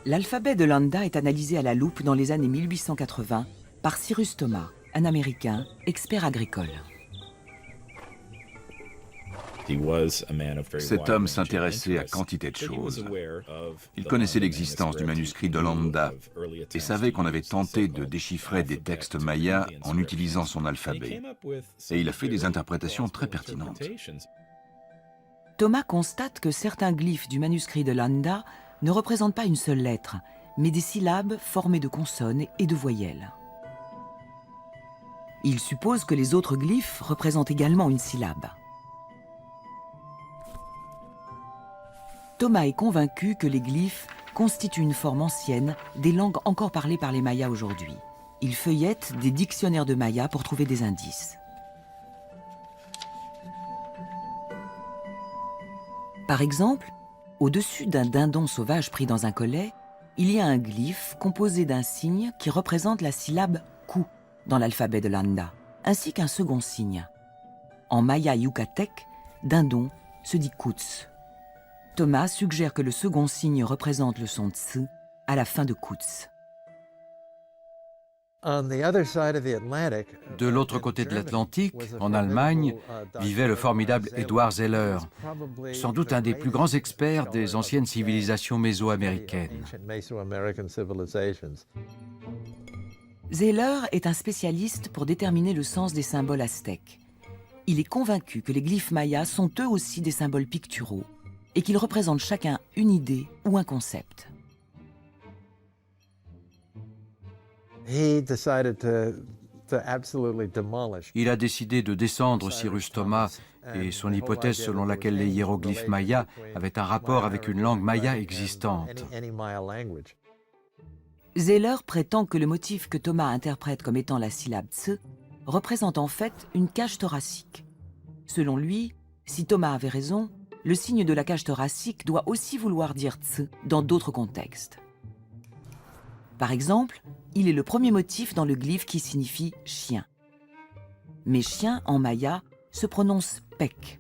[SPEAKER 1] L'alphabet de Landa est analysé à la loupe dans les années 1880 par Cyrus Thomas, un Américain, expert agricole.
[SPEAKER 2] Cet homme s'intéressait à quantité de choses. Il connaissait l'existence du manuscrit de Landa et savait qu'on avait tenté de déchiffrer des textes mayas en utilisant son alphabet. Et il a fait des interprétations très pertinentes.
[SPEAKER 1] Thomas constate que certains glyphes du manuscrit de Landa ne représentent pas une seule lettre, mais des syllabes formées de consonnes et de voyelles. Il suppose que les autres glyphes représentent également une syllabe. Thomas est convaincu que les glyphes constituent une forme ancienne des langues encore parlées par les Mayas aujourd'hui. Il feuillette des dictionnaires de Maya pour trouver des indices. Par exemple, au-dessus d'un dindon sauvage pris dans un collet, il y a un glyphe composé d'un signe qui représente la syllabe « ku » dans l'alphabet de Landa, ainsi qu'un second signe. En maya yucatec, dindon se dit « kuts ». Thomas suggère que le second signe représente le son tsu à la fin de kuts.
[SPEAKER 5] De l'autre côté de l'Atlantique, en Allemagne, vivait le formidable Edward Zeller, sans doute un des plus grands experts des anciennes civilisations mésoaméricaines.
[SPEAKER 1] Zeller est un spécialiste pour déterminer le sens des symboles aztèques. Il est convaincu que les glyphes mayas sont eux aussi des symboles picturaux et qu'ils représentent chacun une idée ou un concept.
[SPEAKER 5] Il a décidé de descendre Cyrus Thomas et son hypothèse selon laquelle les hiéroglyphes mayas avaient un rapport avec une langue maya existante.
[SPEAKER 1] Zeller prétend que le motif que Thomas interprète comme étant la syllabe tse représente en fait une cage thoracique. Selon lui, si Thomas avait raison, le signe de la cage thoracique doit aussi vouloir dire tse dans d'autres contextes. Par exemple, il est le premier motif dans le glyphe qui signifie chien. Mais chien, en maya, se prononce pek.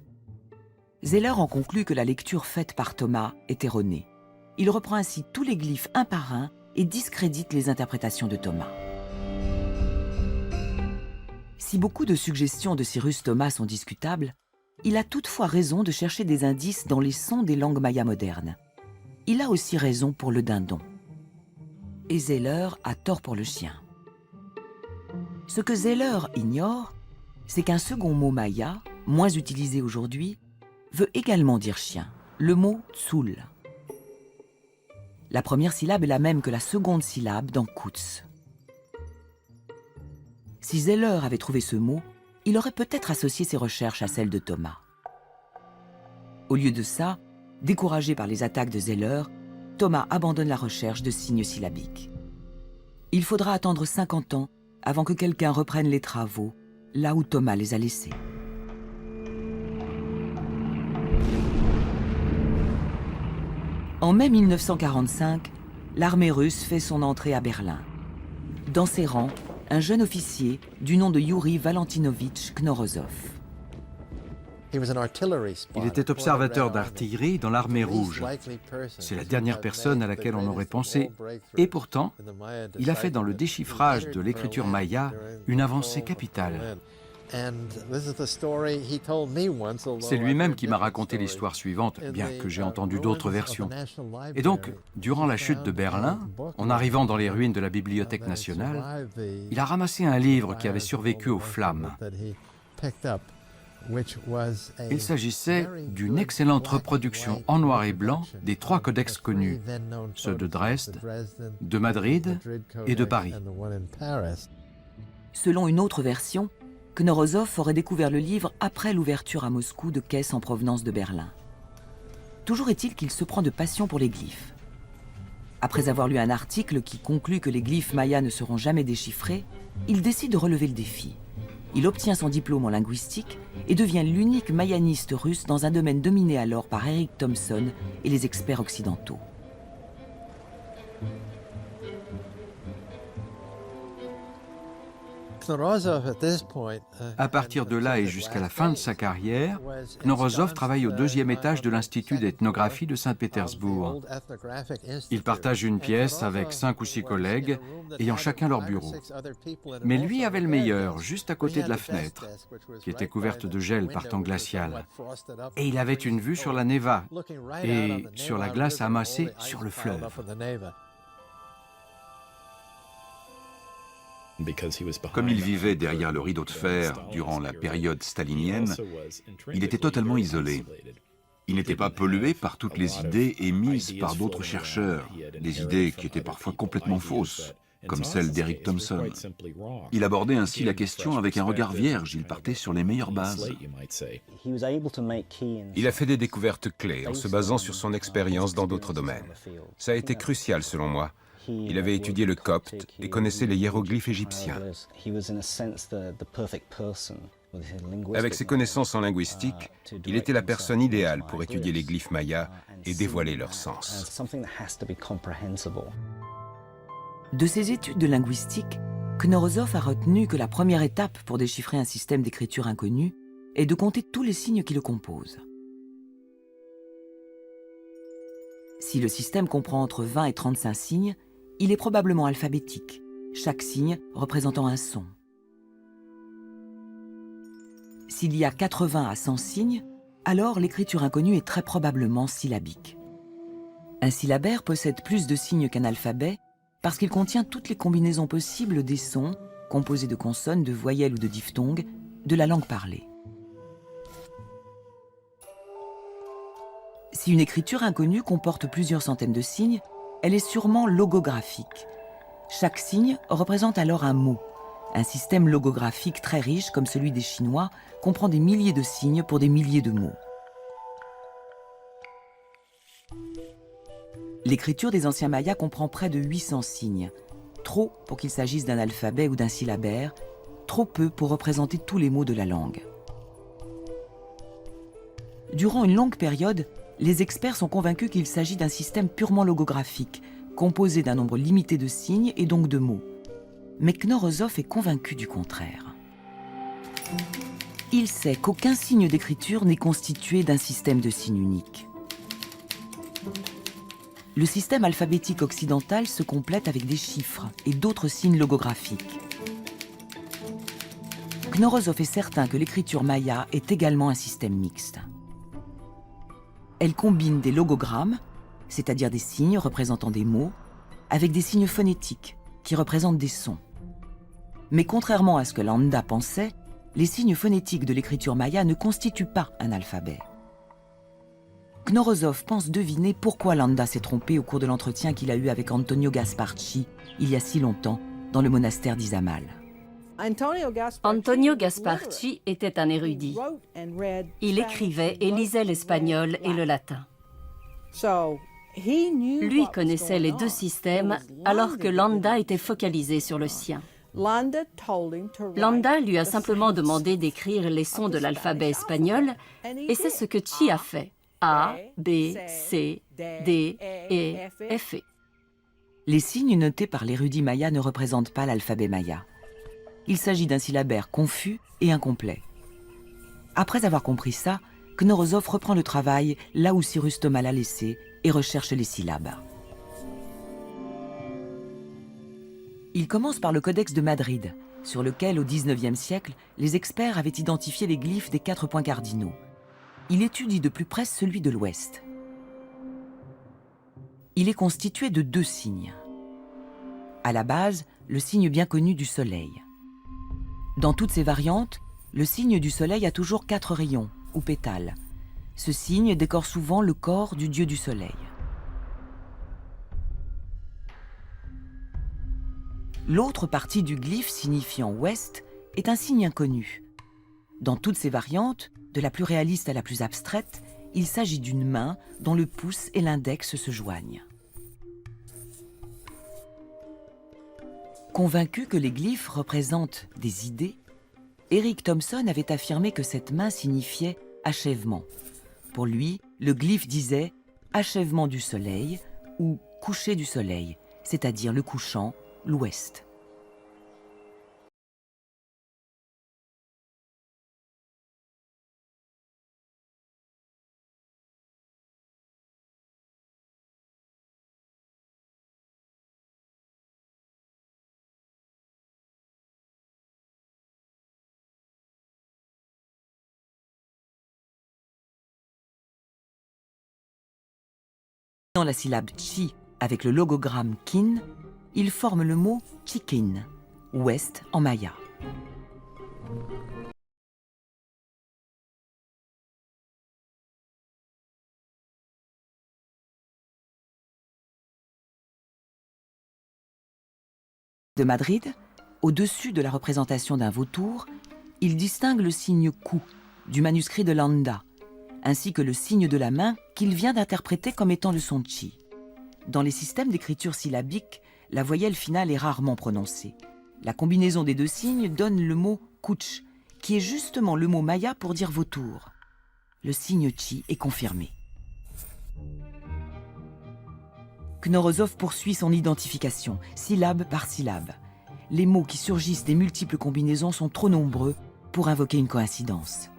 [SPEAKER 1] Zeller en conclut que la lecture faite par Thomas est erronée. Il reprend ainsi tous les glyphes un par un et discrédite les interprétations de Thomas. Si beaucoup de suggestions de Cyrus Thomas sont discutables, il a toutefois raison de chercher des indices dans les sons des langues mayas modernes. Il a aussi raison pour le dindon. Et Zeller a tort pour le chien. Ce que Zeller ignore, c'est qu'un second mot maya, moins utilisé aujourd'hui, veut également dire chien, le mot tsul. La première syllabe est la même que la seconde syllabe dans kuts. Si Zeller avait trouvé ce mot, il aurait peut-être associé ses recherches à celles de Thomas. Au lieu de ça, découragé par les attaques de Zeller, Thomas abandonne la recherche de signes syllabiques. Il faudra attendre 50 ans avant que quelqu'un reprenne les travaux là où Thomas les a laissés. En mai 1945, l'armée russe fait son entrée à Berlin. Dans ses rangs, un jeune officier du nom de Yuri Valentinovitch Knorozov.
[SPEAKER 5] Il était observateur d'artillerie dans l'armée rouge. C'est la dernière personne à laquelle on aurait pensé. Et pourtant, il a fait dans le déchiffrage de l'écriture maya une avancée capitale. C'est lui-même qui m'a raconté l'histoire suivante, bien que j'ai entendu d'autres versions. Et donc, durant la chute de Berlin, en arrivant dans les ruines de la Bibliothèque nationale, il a ramassé un livre qui avait survécu aux flammes. Il s'agissait d'une excellente reproduction en noir et blanc des 3 codex connus, ceux de Dresde, de Madrid et de Paris.
[SPEAKER 1] Selon une autre version, Knorozov aurait découvert le livre après l'ouverture à Moscou de caisses en provenance de Berlin. Toujours est-il qu'il se prend de passion pour les glyphes. Après avoir lu un article qui conclut que les glyphes mayas ne seront jamais déchiffrés, il décide de relever le défi. Il obtient son diplôme en linguistique et devient l'unique mayaniste russe dans un domaine dominé alors par Eric Thompson et les experts occidentaux.
[SPEAKER 5] À partir de là et jusqu'à la fin de sa carrière, Knorozov travaille au 2e étage de l'Institut d'ethnographie de Saint-Pétersbourg. Il partage une pièce avec 5 ou 6 collègues, ayant chacun leur bureau. Mais lui avait le meilleur, juste à côté de la fenêtre, qui était couverte de gel par temps glacial. Et il avait une vue sur la Neva et sur la glace amassée sur le fleuve.
[SPEAKER 2] Comme il vivait derrière le rideau de fer durant la période stalinienne, il était totalement isolé. Il n'était pas pollué par toutes les idées émises par d'autres chercheurs, des idées qui étaient parfois complètement fausses, comme celle d'Eric Thompson. Il abordait ainsi la question avec un regard vierge, il partait sur les meilleures bases.
[SPEAKER 6] Il a fait des découvertes clés en se basant sur son expérience dans d'autres domaines. Ça a été crucial selon moi. Il avait étudié le copte et connaissait les hiéroglyphes égyptiens. Avec ses connaissances en linguistique, il était la personne idéale pour étudier les glyphes mayas et dévoiler leur sens.
[SPEAKER 1] De ses études de linguistique, Knorozov a retenu que la première étape pour déchiffrer un système d'écriture inconnu est de compter tous les signes qui le composent. Si le système comprend entre 20 et 35 signes, il est probablement alphabétique, chaque signe représentant un son. S'il y a 80 à 100 signes, alors l'écriture inconnue est très probablement syllabique. Un syllabaire possède plus de signes qu'un alphabet parce qu'il contient toutes les combinaisons possibles des sons, composés de consonnes, de voyelles ou de diphtongues, de la langue parlée. Si une écriture inconnue comporte plusieurs centaines de signes, elle est sûrement logographique. Chaque signe représente alors un mot. Un système logographique très riche, comme celui des Chinois, comprend des milliers de signes pour des milliers de mots. L'écriture des anciens mayas comprend près de 800 signes. Trop pour qu'il s'agisse d'un alphabet ou d'un syllabaire, trop peu pour représenter tous les mots de la langue. Durant une longue période, les experts sont convaincus qu'il s'agit d'un système purement logographique, composé d'un nombre limité de signes et donc de mots. Mais Knorozov est convaincu du contraire. Il sait qu'aucun signe d'écriture n'est constitué d'un système de signes unique. Le système alphabétique occidental se complète avec des chiffres et d'autres signes logographiques. Knorozov est certain que l'écriture maya est également un système mixte. Elle combine des logogrammes, c'est-à-dire des signes représentant des mots, avec des signes phonétiques, qui représentent des sons. Mais contrairement à ce que Landa pensait, les signes phonétiques de l'écriture maya ne constituent pas un alphabet. Knorozov pense deviner pourquoi Landa s'est trompé au cours de l'entretien qu'il a eu avec Antonio Gasparci, il y a si longtemps, dans le monastère d'Izamal.
[SPEAKER 3] Antonio Gasparci était un érudit. Il écrivait et lisait l'espagnol et le latin. Lui connaissait les deux systèmes alors que Landa était focalisé sur le sien. Landa lui a simplement demandé d'écrire les sons de l'alphabet espagnol et c'est ce que Chi a fait. A, B, C, D, E, F.
[SPEAKER 1] Les signes notés par l'érudit maya ne représentent pas l'alphabet maya. Il s'agit d'un syllabaire confus et incomplet. Après avoir compris ça, Knorozov reprend le travail là où Cyrus Thomas l'a laissé et recherche les syllabes. Il commence par le Codex de Madrid, sur lequel, au XIXe siècle, les experts avaient identifié les glyphes des 4 points cardinaux. Il étudie de plus près celui de l'Ouest. Il est constitué de 2 signes. À la base, le signe bien connu du soleil. Dans toutes ses variantes, le signe du soleil a toujours 4 rayons, ou pétales. Ce signe décore souvent le corps du dieu du soleil. L'autre partie du glyphe signifiant ouest est un signe inconnu. Dans toutes ses variantes, de la plus réaliste à la plus abstraite, il s'agit d'une main dont le pouce et l'index se joignent. Convaincu que les glyphes représentent des idées, Eric Thompson avait affirmé que cette main signifiait achèvement. Pour lui, le glyphe disait achèvement du soleil ou coucher du soleil, c'est-à-dire le couchant, l'ouest. Dans la syllabe chi avec le logogramme kin, il forme le mot chikin, ouest en maya. De Madrid, au-dessus de la représentation d'un vautour, il distingue le signe ku du manuscrit de Landa, ainsi que le signe de la main qu'il vient d'interpréter comme étant le son chi. Dans les systèmes d'écriture syllabique, la voyelle finale est rarement prononcée. La combinaison des 2 signes donne le mot kuch, qui est justement le mot maya pour dire vautour. Le signe chi est confirmé. Knorozov poursuit son identification, syllabe par syllabe. Les mots qui surgissent des multiples combinaisons sont trop nombreux pour invoquer une coïncidence.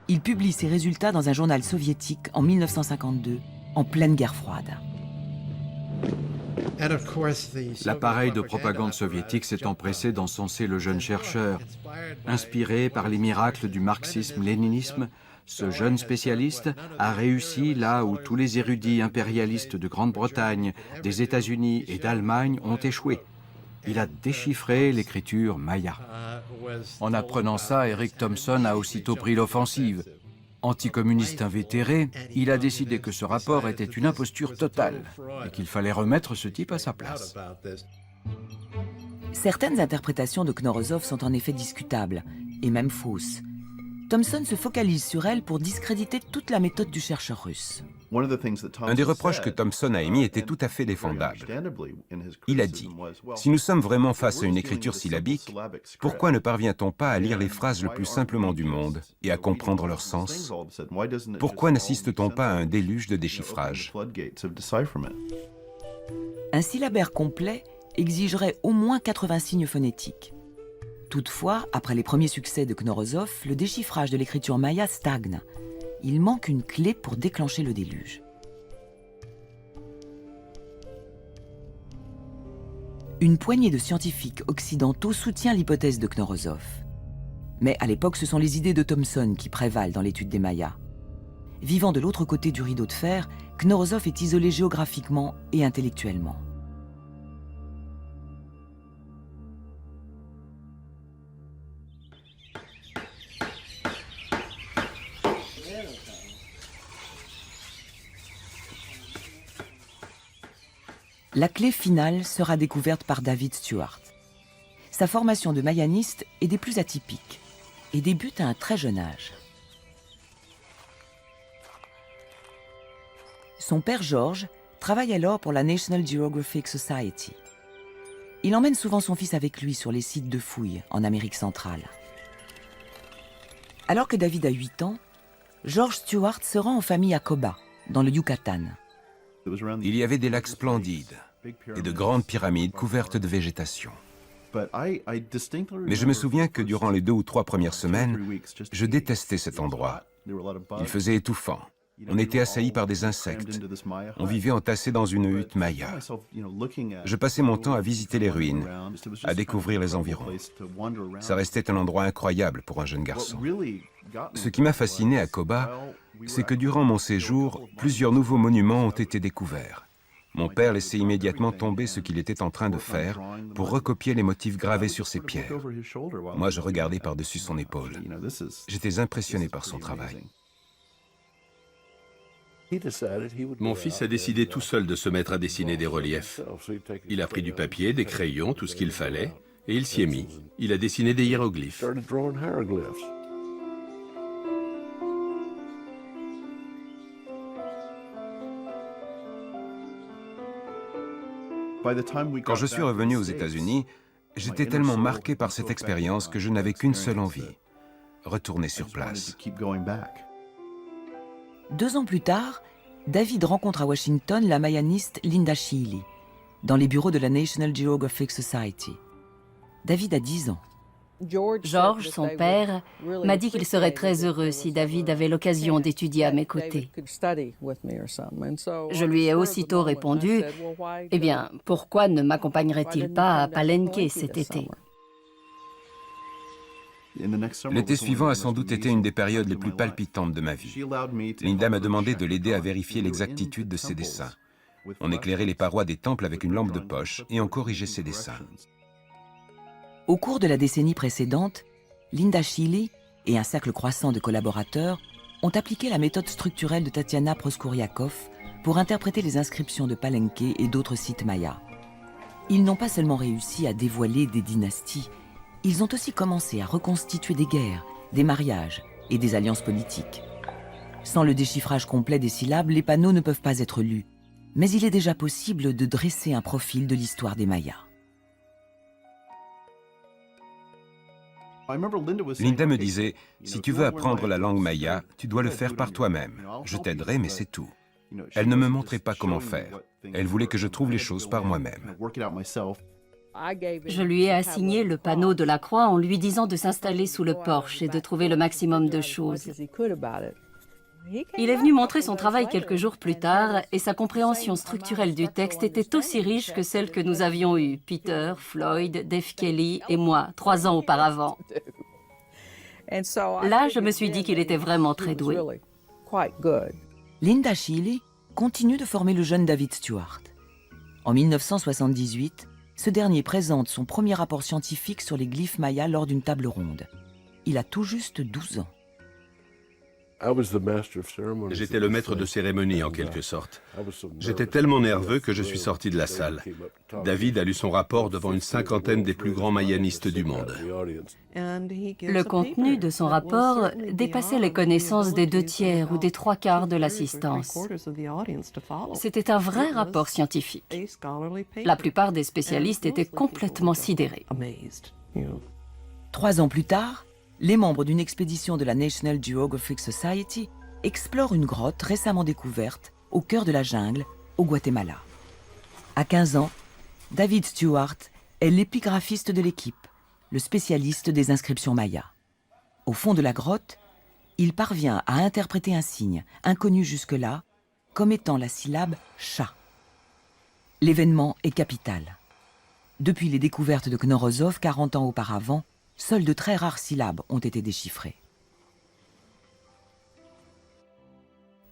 [SPEAKER 1] Il publie ses résultats dans un journal soviétique en 1952, en pleine guerre froide.
[SPEAKER 5] L'appareil de propagande soviétique s'est empressé d'encenser le jeune chercheur. Inspiré par les miracles du marxisme-léninisme, ce jeune spécialiste a réussi là où tous les érudits impérialistes de Grande-Bretagne, des États-Unis et d'Allemagne ont échoué. Il a déchiffré l'écriture maya. En apprenant ça, Eric Thompson a aussitôt pris l'offensive. Anticommuniste invétéré, il a décidé que ce rapport était une imposture totale et qu'il fallait remettre ce type à sa place.
[SPEAKER 1] Certaines interprétations de Knorozov sont en effet discutables, et même fausses. Thompson se focalise sur elles pour discréditer toute la méthode du chercheur russe.
[SPEAKER 6] Un des reproches que Thompson a émis était tout à fait défendable. Il a dit « Si nous sommes vraiment face à une écriture syllabique, pourquoi ne parvient-on pas à lire les phrases le plus simplement du monde et à comprendre leur sens? Pourquoi n'assiste-t-on pas à un déluge de déchiffrage ?»
[SPEAKER 1] Un syllabaire complet exigerait au moins 80 signes phonétiques. Toutefois, après les premiers succès de Knorozov, le déchiffrage de l'écriture maya stagne. Il manque une clé pour déclencher le déluge. Une poignée de scientifiques occidentaux soutient l'hypothèse de Knorozov. Mais à l'époque, ce sont les idées de Thompson qui prévalent dans l'étude des Mayas. Vivant de l'autre côté du rideau de fer, Knorozov est isolé géographiquement et intellectuellement. La clé finale sera découverte par David Stewart. sa formation de mayaniste est des plus atypiques et débute à un très jeune âge. Son père George travaille alors pour la National Geographic Society. Il emmène souvent son fils avec lui sur les sites de fouilles en Amérique centrale. Alors que David a 8 ans, George Stewart se rend en famille à Coba, dans le Yucatan.
[SPEAKER 6] Il y avait des lacs splendides et de grandes pyramides couvertes de végétation. Mais je me souviens que durant les 2 ou 3 premières semaines, je détestais cet endroit. Il faisait étouffant. On était assaillis par des insectes. On vivait entassés dans une hutte maya. Je passais mon temps à visiter les ruines, à découvrir les environs. Ça restait un endroit incroyable pour un jeune garçon. Ce qui m'a fasciné à Coba, c'est que durant mon séjour, plusieurs nouveaux monuments ont été découverts. Mon père laissait immédiatement tomber ce qu'il était en train de faire pour recopier les motifs gravés sur ces pierres. Moi, je regardais par-dessus son épaule. J'étais impressionné par son travail.
[SPEAKER 4] Mon fils a décidé tout seul de se mettre à dessiner des reliefs. Il a pris du papier, des crayons, tout ce qu'il fallait, et il s'y est mis. Il a dessiné des hiéroglyphes.
[SPEAKER 6] Quand je suis revenu aux États-Unis, j'étais tellement marqué par cette expérience que je n'avais qu'une seule envie, retourner sur place.
[SPEAKER 1] 2 ans plus tard, David rencontre à Washington la mayaniste Linda Sheely, dans les bureaux de la National Geographic Society. David a 10 ans.
[SPEAKER 3] George, son père, m'a dit qu'il serait très heureux si David avait l'occasion d'étudier à mes côtés. Je lui ai aussitôt répondu, « Eh bien, pourquoi ne m'accompagnerait-il pas à Palenque cet été ?»
[SPEAKER 6] L'été suivant a sans doute été une des périodes les plus palpitantes de ma vie. Linda m'a demandé de l'aider à vérifier l'exactitude de ses dessins. On éclairait les parois des temples avec une lampe de poche et on corrigeait ses dessins.
[SPEAKER 1] Au cours de la décennie précédente, Linda Sheely et un cercle croissant de collaborateurs ont appliqué la méthode structurelle de Tatiana Proskouriakov pour interpréter les inscriptions de Palenque et d'autres sites mayas. Ils n'ont pas seulement réussi à dévoiler des dynasties, ils ont aussi commencé à reconstituer des guerres, des mariages et des alliances politiques. Sans le déchiffrage complet des syllabes, les panneaux ne peuvent pas être lus, mais il est déjà possible de dresser un profil de l'histoire des Mayas.
[SPEAKER 6] Linda me disait, si tu veux apprendre la langue maya, tu dois le faire par toi-même. Je t'aiderai, mais c'est tout. Elle ne me montrait pas comment faire. Elle voulait que je trouve les choses par moi-même.
[SPEAKER 3] Je lui ai assigné le panneau de la croix en lui disant de s'installer sous le porche et de trouver le maximum de choses. Il est venu montrer son travail quelques jours plus tard et sa compréhension structurelle du texte était aussi riche que celle que nous avions eue, Peter, Floyd, Dave Kelly et moi, 3 ans auparavant. Là, je me suis dit qu'il était vraiment très doué.
[SPEAKER 1] Linda Sheely continue de former le jeune David Stewart. En 1978, ce dernier présente son premier rapport scientifique sur les glyphes mayas lors d'une table ronde. Il a tout juste 12 ans.
[SPEAKER 4] J'étais le maître de cérémonie en quelque sorte. J'étais tellement nerveux que je suis sorti de la salle. David a lu son rapport devant une 50aine des plus grands mayanistes du monde.
[SPEAKER 3] Le contenu de son rapport dépassait les connaissances des 2/3 ou des 3/4 de l'assistance. C'était un vrai rapport scientifique. La plupart des spécialistes étaient complètement sidérés.
[SPEAKER 1] 3 ans plus tard, les membres d'une expédition de la National Geographic Society explorent une grotte récemment découverte au cœur de la jungle, au Guatemala. À 15 ans, David Stewart est l'épigraphiste de l'équipe, le spécialiste des inscriptions mayas. Au fond de la grotte, il parvient à interpréter un signe, inconnu jusque-là, comme étant la syllabe « cha ». L'événement est capital. Depuis les découvertes de Knorozov 40 ans auparavant, seules de très rares syllabes ont été déchiffrées.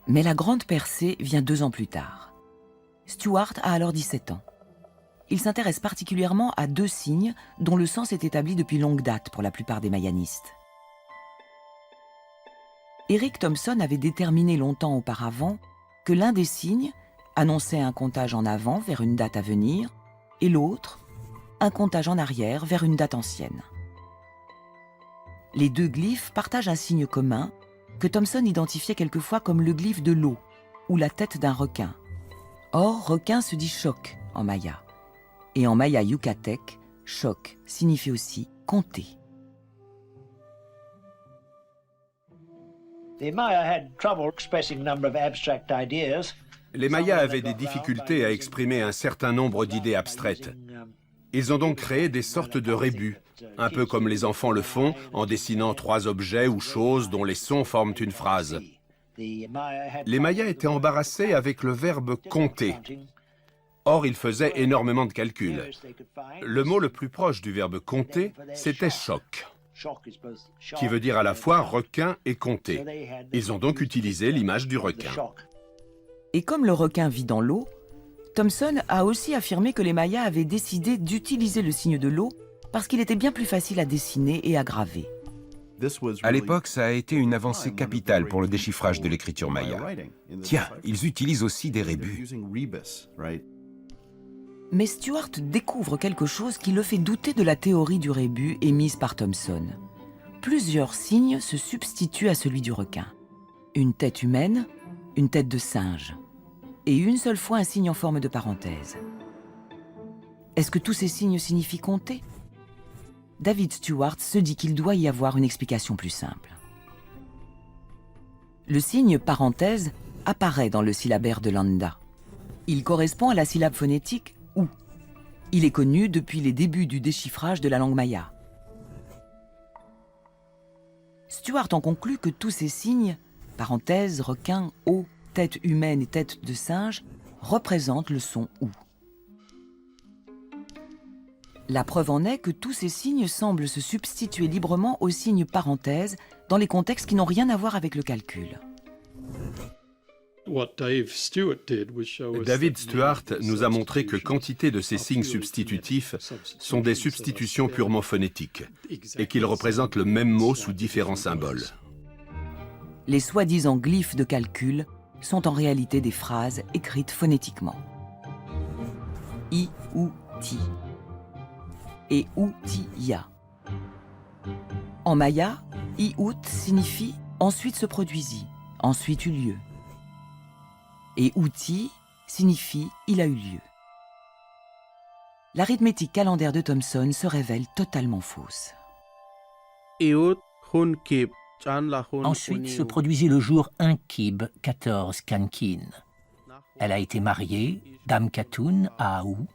[SPEAKER 1] Mais la grande percée vient 2 ans plus tard. Stewart a alors 17 ans. Il s'intéresse particulièrement à 2 signes dont le sens est établi depuis longue date pour la plupart des mayanistes. Eric Thompson avait déterminé longtemps auparavant que l'un des signes annonçait un comptage en avant vers une date à venir et l'autre un comptage en arrière vers une date ancienne. Les deux glyphes partagent un signe commun que Thomson identifiait quelquefois comme le glyphe de l'eau ou la tête d'un requin. Or, requin se dit choc en maya. Et en maya yucatèque, choc signifie aussi compter.
[SPEAKER 4] Les Mayas avaient des difficultés à exprimer un certain nombre d'idées abstraites. Ils ont donc créé des sortes de rébus, un peu comme les enfants le font en dessinant trois objets ou choses dont les sons forment une phrase. Les Mayas étaient embarrassés avec le verbe « compter ». Or, ils faisaient énormément de calculs. Le mot le plus proche du verbe « compter », c'était « choc », qui veut dire à la fois requin et compter. Ils ont donc utilisé l'image du requin.
[SPEAKER 1] Et comme le requin vit dans l'eau, Thomson a aussi affirmé que les Mayas avaient décidé d'utiliser le signe de l'eau parce qu'il était bien plus facile à dessiner et à graver.
[SPEAKER 6] À l'époque, ça a été une avancée capitale pour le déchiffrage de l'écriture maya. Tiens, ils utilisent aussi des rébus.
[SPEAKER 1] Mais Stuart découvre quelque chose qui le fait douter de la théorie du rébus émise par Thomson. Plusieurs signes se substituent à celui du requin. Une tête humaine, une tête de singe, et une seule fois un signe en forme de parenthèse. Est-ce que tous ces signes signifient compter ? David Stuart se dit qu'il doit y avoir une explication plus simple. Le signe parenthèse apparaît dans le syllabaire de Landa. Il correspond à la syllabe phonétique « ou ». Il est connu depuis les débuts du déchiffrage de la langue maya. Stuart en conclut que tous ces signes, parenthèse, requin, O, tête humaine et tête de singe, représentent le son « ou ». La preuve en est que tous ces signes semblent se substituer librement aux signes parenthèses dans les contextes qui n'ont rien à voir avec le calcul.
[SPEAKER 4] David Stuart nous a montré que quantité de ces signes substitutifs sont des substitutions purement phonétiques et qu'ils représentent le même mot sous différents symboles.
[SPEAKER 1] Les soi-disant glyphes de calcul sont en réalité des phrases écrites phonétiquement. I, ou, ti. Et Uti-ya. En maya, i-out signifie ensuite se produisit, ensuite eut lieu. Et uti signifie il a eu lieu. L'arithmétique calendaire de Thomson se révèle totalement fausse.
[SPEAKER 7] Ensuite se produisit le jour Inkib 14 Kankin. Elle a été mariée, Dame Khatun à Aou,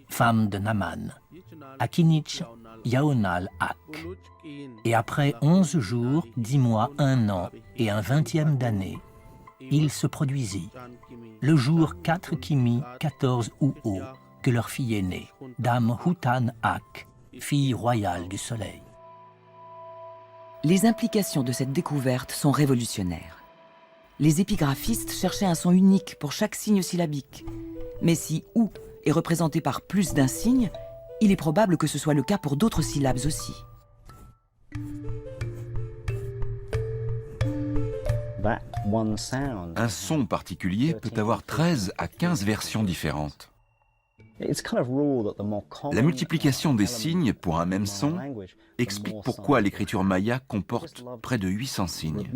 [SPEAKER 7] femme de Naman, à Kinich Yaonal Ak. Et après 11 jours, 10 mois, 1 an et un 20e d'année, il se produisit, le jour 4 Kimi 14 Ou, que leur fille est née, Dame Hutan Ak, fille royale du soleil.
[SPEAKER 1] Les implications de cette découverte sont révolutionnaires. Les épigraphistes cherchaient un son unique pour chaque signe syllabique. Mais si « ou » est représenté par plus d'un signe, il est probable que ce soit le cas pour d'autres syllabes aussi.
[SPEAKER 5] Un son particulier peut avoir 13 à 15 versions différentes. La multiplication des signes pour un même son explique pourquoi l'écriture maya comporte près de 800 signes.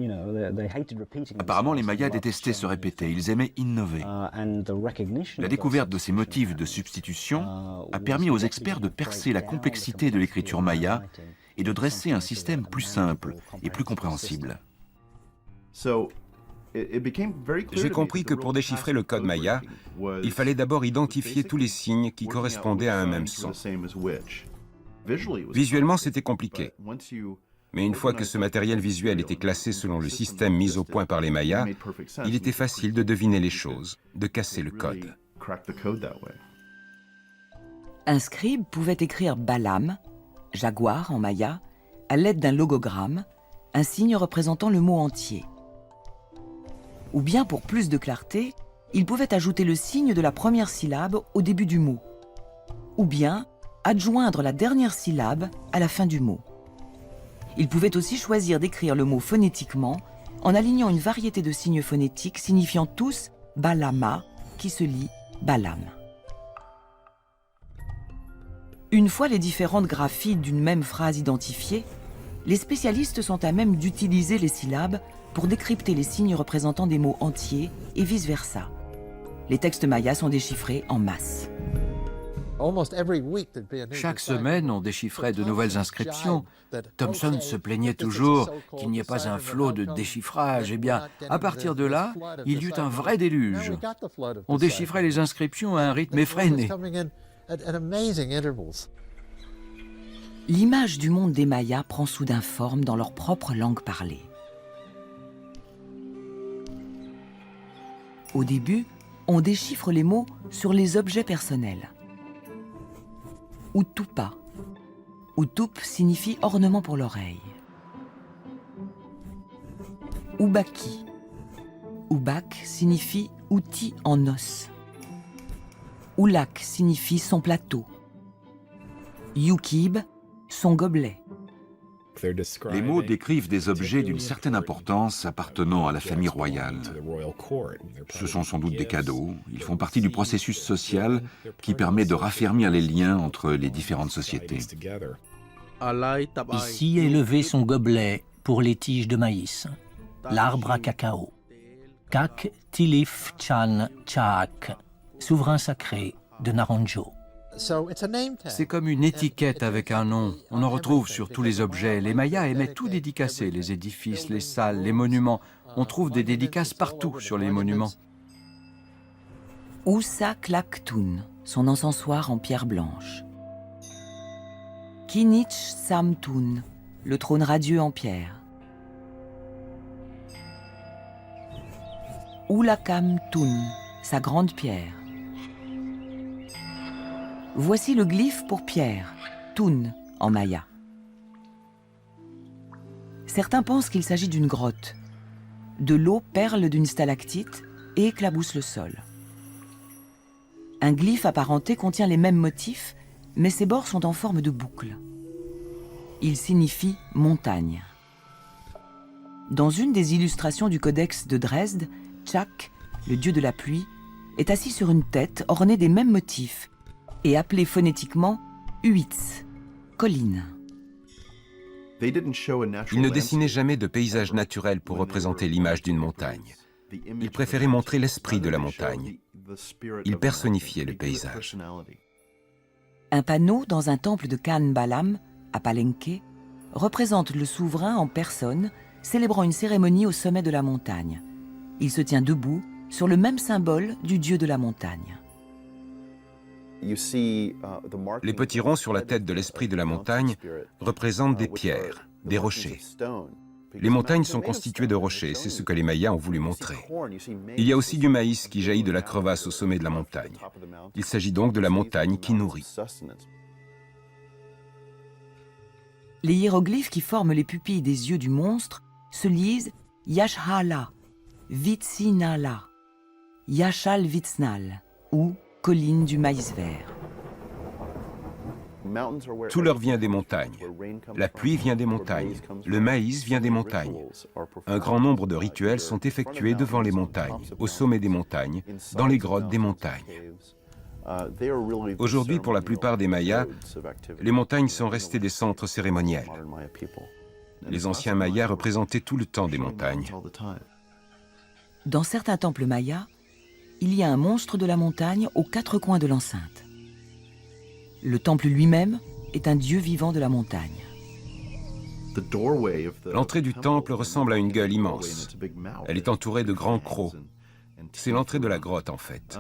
[SPEAKER 5] Apparemment, les Mayas détestaient se répéter, ils aimaient innover. La découverte de ces motifs de substitution a permis aux experts de percer la complexité de l'écriture maya et de dresser un système plus simple et plus compréhensible.
[SPEAKER 6] J'ai compris que pour déchiffrer le code maya, il fallait d'abord identifier tous les signes qui correspondaient à un même son. Visuellement, c'était compliqué. Mais une fois que ce matériel visuel était classé selon le système mis au point par les Mayas, il était facile de deviner les choses, de casser le code.
[SPEAKER 1] Un scribe pouvait écrire Balam, jaguar en maya, à l'aide d'un logogramme, un signe représentant le mot entier. Ou bien, pour plus de clarté, il pouvait ajouter le signe de la première syllabe au début du mot. Ou bien, adjoindre la dernière syllabe à la fin du mot. Il pouvait aussi choisir d'écrire le mot phonétiquement en alignant une variété de signes phonétiques signifiant tous Balama, qui se lit Balam. Une fois les différentes graphies d'une même phrase identifiées, les spécialistes sont à même d'utiliser les syllabes pour décrypter les signes représentant des mots entiers et vice-versa. Les textes mayas sont déchiffrés en masse.
[SPEAKER 5] Chaque semaine, on déchiffrait de nouvelles inscriptions. Thomson se plaignait toujours qu'il n'y ait pas un flot de déchiffrage. Eh bien, à partir de là, il y eut un vrai déluge. On déchiffrait les inscriptions à un rythme effréné.
[SPEAKER 1] L'image du monde des Mayas prend soudain forme dans leur propre langue parlée. Au début, on déchiffre les mots sur les objets personnels. Utupa. Utup signifie ornement pour l'oreille. Ubaki. Ubak signifie outil en os. Ulak signifie son plateau. Yukib, son gobelet.
[SPEAKER 2] Les mots décrivent des objets d'une certaine importance appartenant à la famille royale. Ce sont sans doute des cadeaux. Ils font partie du processus social qui permet de raffermir les liens entre les différentes sociétés.
[SPEAKER 7] Ici est levé son gobelet pour les tiges de maïs, l'arbre à cacao. Kak Tilif Chan Chaak, souverain sacré de Naranjo.
[SPEAKER 5] C'est comme une étiquette avec un nom. On en retrouve sur tous les objets. Les Mayas aimaient tout dédicacer, les édifices, les salles, les monuments. On trouve des dédicaces partout sur les monuments.
[SPEAKER 1] Usa Klaktun, son encensoir en pierre blanche. Kinich Samtun, le trône radieux en pierre. Ulakam Tun, sa grande pierre. Voici le glyphe pour pierre, Tun en maya. Certains pensent qu'il s'agit d'une grotte. De l'eau perle d'une stalactite et éclabousse le sol. Un glyphe apparenté contient les mêmes motifs, mais ses bords sont en forme de boucle. Il signifie montagne. Dans une des illustrations du codex de Dresde, Chak, le dieu de la pluie, est assis sur une tête ornée des mêmes motifs et appelé phonétiquement Uitz, colline.
[SPEAKER 6] Ils ne dessinaient jamais de paysage naturel pour représenter l'image d'une montagne. Ils préféraient montrer l'esprit de la montagne. Ils personnifiaient le paysage.
[SPEAKER 1] Un panneau dans un temple de Khan Balam, à Palenque, représente le souverain en personne célébrant une cérémonie au sommet de la montagne. Il se tient debout sur le même symbole du dieu de la montagne.
[SPEAKER 6] Les petits ronds sur la tête de l'esprit de la montagne représentent des pierres, des rochers. Les montagnes sont constituées de rochers, c'est ce que les Mayas ont voulu montrer. Il y a aussi du maïs qui jaillit de la crevasse au sommet de la montagne. Il s'agit donc de la montagne qui nourrit.
[SPEAKER 1] Les hiéroglyphes qui forment les pupilles des yeux du monstre se lisent Yashhala, Vitsinala, Yashal Vitsnal ou colline du maïs vert.
[SPEAKER 6] Tout leur vient des montagnes. La pluie vient des montagnes. Le maïs vient des montagnes. Un grand nombre de rituels sont effectués devant les montagnes, au sommet des montagnes, dans les grottes des montagnes. Aujourd'hui, pour la plupart des Mayas, les montagnes sont restées des centres cérémoniels. Les anciens Mayas représentaient tout le temps des montagnes.
[SPEAKER 1] Dans certains temples mayas, il y a un monstre de la montagne aux quatre coins de l'enceinte. Le temple lui-même est un dieu vivant de la montagne.
[SPEAKER 6] L'entrée du temple ressemble à une gueule immense. Elle est entourée de grands crocs. C'est l'entrée de la grotte, en fait.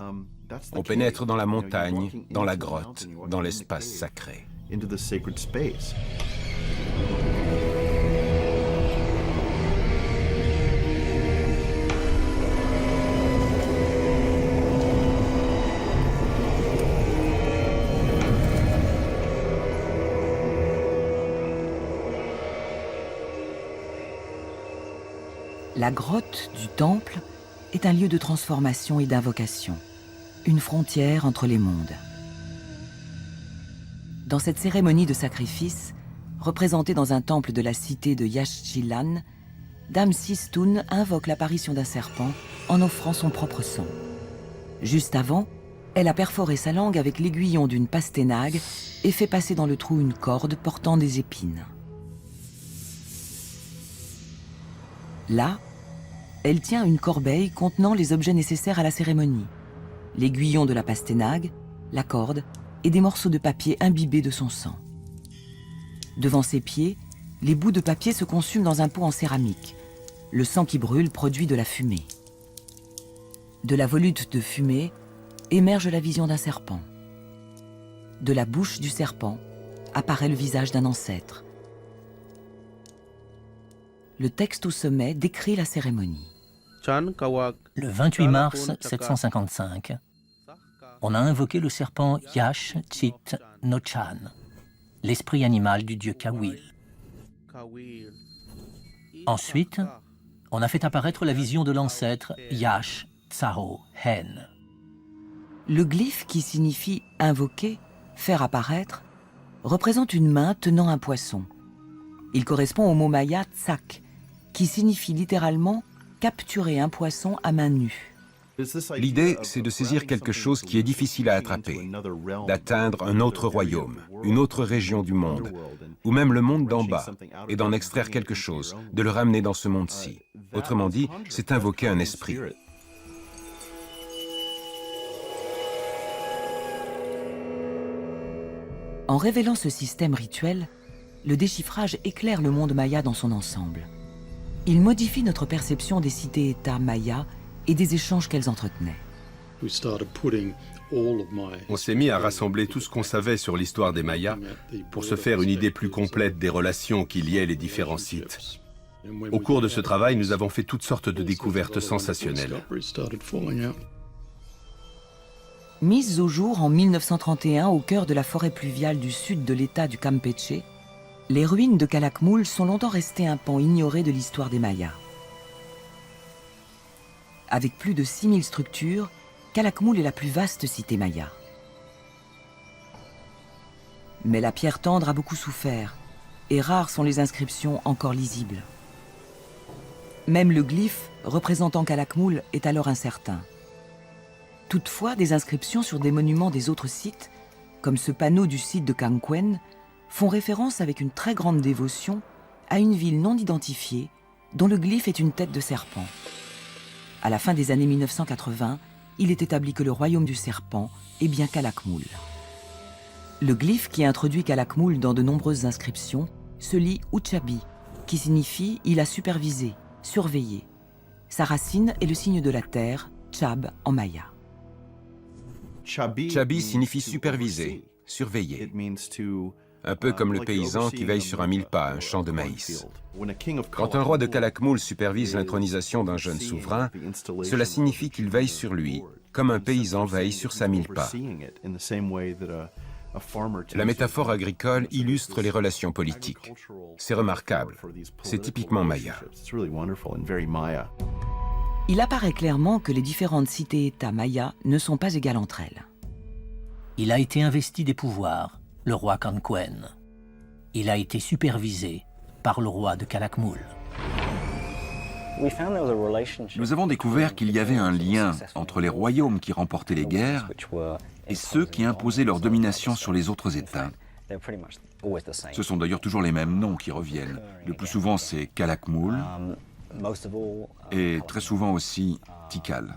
[SPEAKER 6] On pénètre dans la montagne, dans la grotte, dans l'espace sacré.
[SPEAKER 1] La grotte du temple est un lieu de transformation et d'invocation, une frontière entre les mondes. Dans cette cérémonie de sacrifice, représentée dans un temple de la cité de Yaxchilan, Dame Sistun invoque l'apparition d'un serpent en offrant son propre sang. Juste avant, elle a perforé sa langue avec l'aiguillon d'une pasténague et fait passer dans le trou une corde portant des épines. Là, elle tient une corbeille contenant les objets nécessaires à la cérémonie, l'aiguillon de la pastènague, la corde et des morceaux de papier imbibés de son sang. Devant ses pieds, les bouts de papier se consument dans un pot en céramique. Le sang qui brûle produit de la fumée. De la volute de fumée émerge la vision d'un serpent. De la bouche du serpent apparaît le visage d'un ancêtre. Le texte au sommet décrit la cérémonie.
[SPEAKER 7] Le 28 mars 755, on a invoqué le serpent Yash Chit Nochan, l'esprit animal du dieu Kawil. Ensuite, on a fait apparaître la vision de l'ancêtre Yash Tsao Hen.
[SPEAKER 1] Le glyphe qui signifie « invoquer », « faire apparaître », représente une main tenant un poisson. Il correspond au mot maya « tsak », qui signifie littéralement « capturer un poisson à main nue ».
[SPEAKER 6] L'idée, c'est de saisir quelque chose qui est difficile à attraper, d'atteindre un autre royaume, une autre région du monde, ou même le monde d'en bas, et d'en extraire quelque chose, de le ramener dans ce monde-ci. Autrement dit, c'est invoquer un esprit.
[SPEAKER 1] En révélant ce système rituel, le déchiffrage éclaire le monde maya dans son ensemble. Il modifie notre perception des cités-États mayas et des échanges qu'elles entretenaient.
[SPEAKER 4] On s'est mis à rassembler tout ce qu'on savait sur l'histoire des Mayas pour se faire une idée plus complète des relations qui liaient les différents sites. Au cours de ce travail, nous avons fait toutes sortes de découvertes sensationnelles.
[SPEAKER 1] Mises au jour en 1931 au cœur de la forêt pluviale du sud de l'état du Campeche, les ruines de Calakmul sont longtemps restées un pan ignoré de l'histoire des Mayas. Avec plus de 6000 structures, Calakmul est la plus vaste cité maya. Mais la pierre tendre a beaucoup souffert, et rares sont les inscriptions encore lisibles. Même le glyphe représentant Calakmul est alors incertain. Toutefois, des inscriptions sur des monuments des autres sites, comme ce panneau du site de Cangquen, font référence avec une très grande dévotion à une ville non identifiée dont le glyphe est une tête de serpent. À la fin des années 1980, il est établi que le royaume du serpent est bien Calakmul. Le glyphe qui introduit Calakmul dans de nombreuses inscriptions se lit Uchabi, qui signifie « il a supervisé, surveillé ». Sa racine est le signe de la terre, Chab en maya.
[SPEAKER 6] Chabi signifie superviser, surveiller. Un peu comme le paysan qui veille sur un mille-pas, un champ de maïs. Quand un roi de Calakmul supervise l'intronisation d'un jeune souverain, cela signifie qu'il veille sur lui, comme un paysan veille sur sa mille-pas. La métaphore agricole illustre les relations politiques. C'est remarquable. C'est typiquement maya.
[SPEAKER 1] Il apparaît clairement que les différentes cités-États mayas ne sont pas égales entre elles.
[SPEAKER 7] Il a été investi des pouvoirs, le roi Cangquen. Il a été supervisé par le roi de Calakmul.
[SPEAKER 2] Nous avons découvert qu'il y avait un lien entre les royaumes qui remportaient les guerres et ceux qui imposaient leur domination sur les autres États. Ce sont d'ailleurs toujours les mêmes noms qui reviennent. Le plus souvent, c'est Calakmul et très souvent aussi Tikal.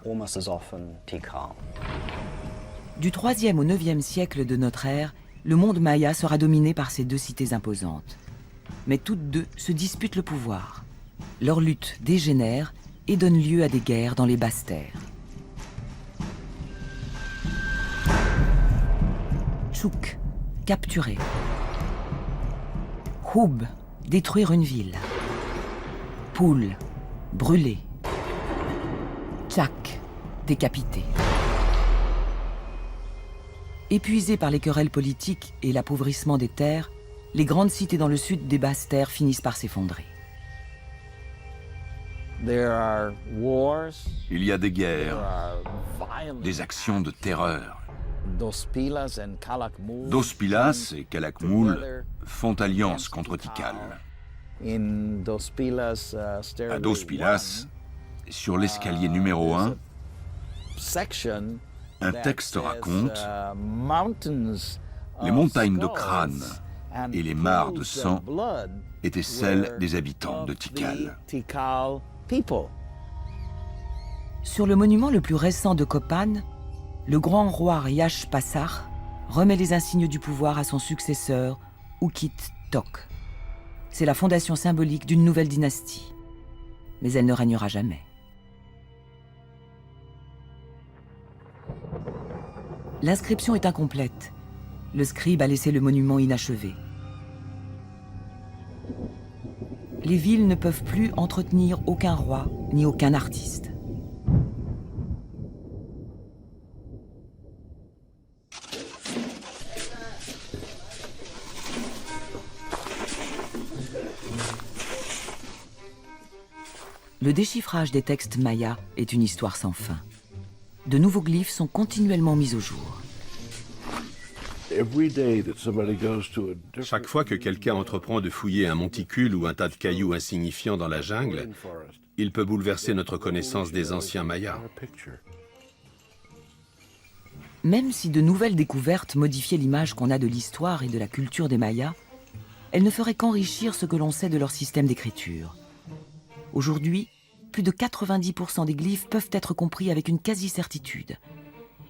[SPEAKER 1] Du 3e au 9e siècle de notre ère, le monde maya sera dominé par ces deux cités imposantes. Mais toutes deux se disputent le pouvoir. Leur lutte dégénère et donne lieu à des guerres dans les basses terres. Chouk, capturer. Houb, détruire une ville. Poul, brûler. Tchak, décapiter. Épuisées par les querelles politiques et l'appauvrissement des terres, les grandes cités dans le sud des basses terres finissent par s'effondrer.
[SPEAKER 2] Il y a des guerres, des actions de terreur. Dos Pilas et Calakmul font alliance contre Tikal. À Dos Pilas, sur l'escalier numéro 1, un texte raconte Les montagnes de crânes et les mares de sang étaient celles des habitants de Tikal.
[SPEAKER 1] Sur le monument le plus récent de Copan, le grand roi Riach Passar remet les insignes du pouvoir à son successeur, Ukit Tok. C'est la fondation symbolique d'une nouvelle dynastie. Mais elle ne régnera jamais. L'inscription est incomplète. Le scribe a laissé le monument inachevé. Les villes ne peuvent plus entretenir aucun roi ni aucun artiste. Le déchiffrage des textes mayas est une histoire sans fin. De nouveaux glyphes sont continuellement mis au jour.
[SPEAKER 4] Chaque fois que quelqu'un entreprend de fouiller un monticule ou un tas de cailloux insignifiants dans la jungle, il peut bouleverser notre connaissance des anciens Mayas.
[SPEAKER 1] Même si de nouvelles découvertes modifiaient l'image qu'on a de l'histoire et de la culture des Mayas, elles ne feraient qu'enrichir ce que l'on sait de leur système d'écriture. Aujourd'hui, plus de 90% des glyphes peuvent être compris avec une quasi-certitude.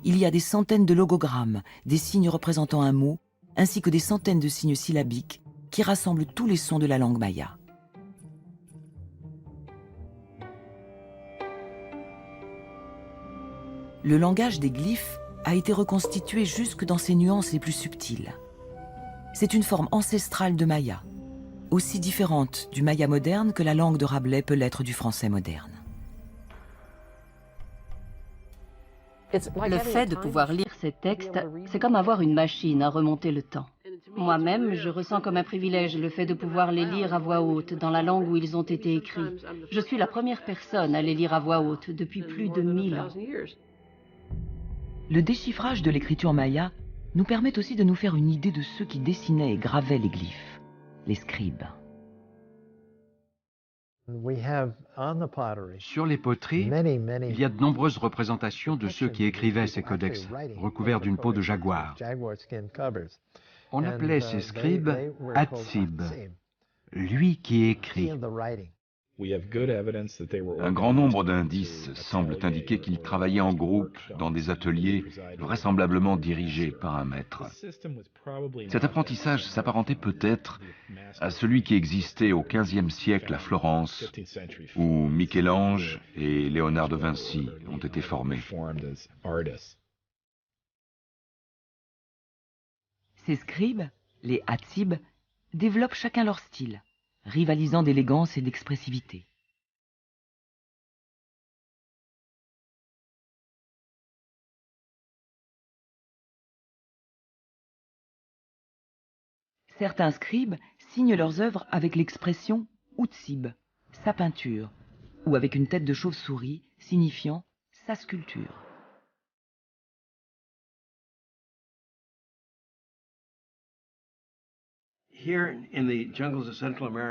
[SPEAKER 1] Il y a des centaines de logogrammes, des signes représentant un mot, ainsi que des centaines de signes syllabiques qui rassemblent tous les sons de la langue maya. Le langage des glyphes a été reconstitué jusque dans ses nuances les plus subtiles. C'est une forme ancestrale de maya, aussi différente du maya moderne que la langue de Rabelais peut l'être du français moderne.
[SPEAKER 3] Le fait de pouvoir lire ces textes, c'est comme avoir une machine à remonter le temps. Moi-même, je ressens comme un privilège le fait de pouvoir les lire à voix haute dans la langue où ils ont été écrits. Je suis la première personne à les lire à voix haute depuis plus de 1000 ans.
[SPEAKER 1] Le déchiffrage de l'écriture maya nous permet aussi de nous faire une idée de ceux qui dessinaient et gravaient les glyphes, les scribes.
[SPEAKER 5] Sur les poteries, il y a de nombreuses représentations de ceux qui écrivaient ces codex, recouverts d'une peau de jaguar. On appelait ces scribes Atsib, lui qui écrit.
[SPEAKER 2] Un grand nombre d'indices semblent indiquer qu'ils travaillaient en groupe dans des ateliers vraisemblablement dirigés par un maître. Cet apprentissage s'apparentait peut-être à celui qui existait au XVe siècle à Florence, où Michel-Ange et Léonard de Vinci ont été formés.
[SPEAKER 1] Ces scribes, les Atsib, développent chacun leur style, rivalisant d'élégance et d'expressivité. Certains scribes signent leurs œuvres avec l'expression « Utsib », sa peinture, ou avec une tête de chauve-souris signifiant sa sculpture.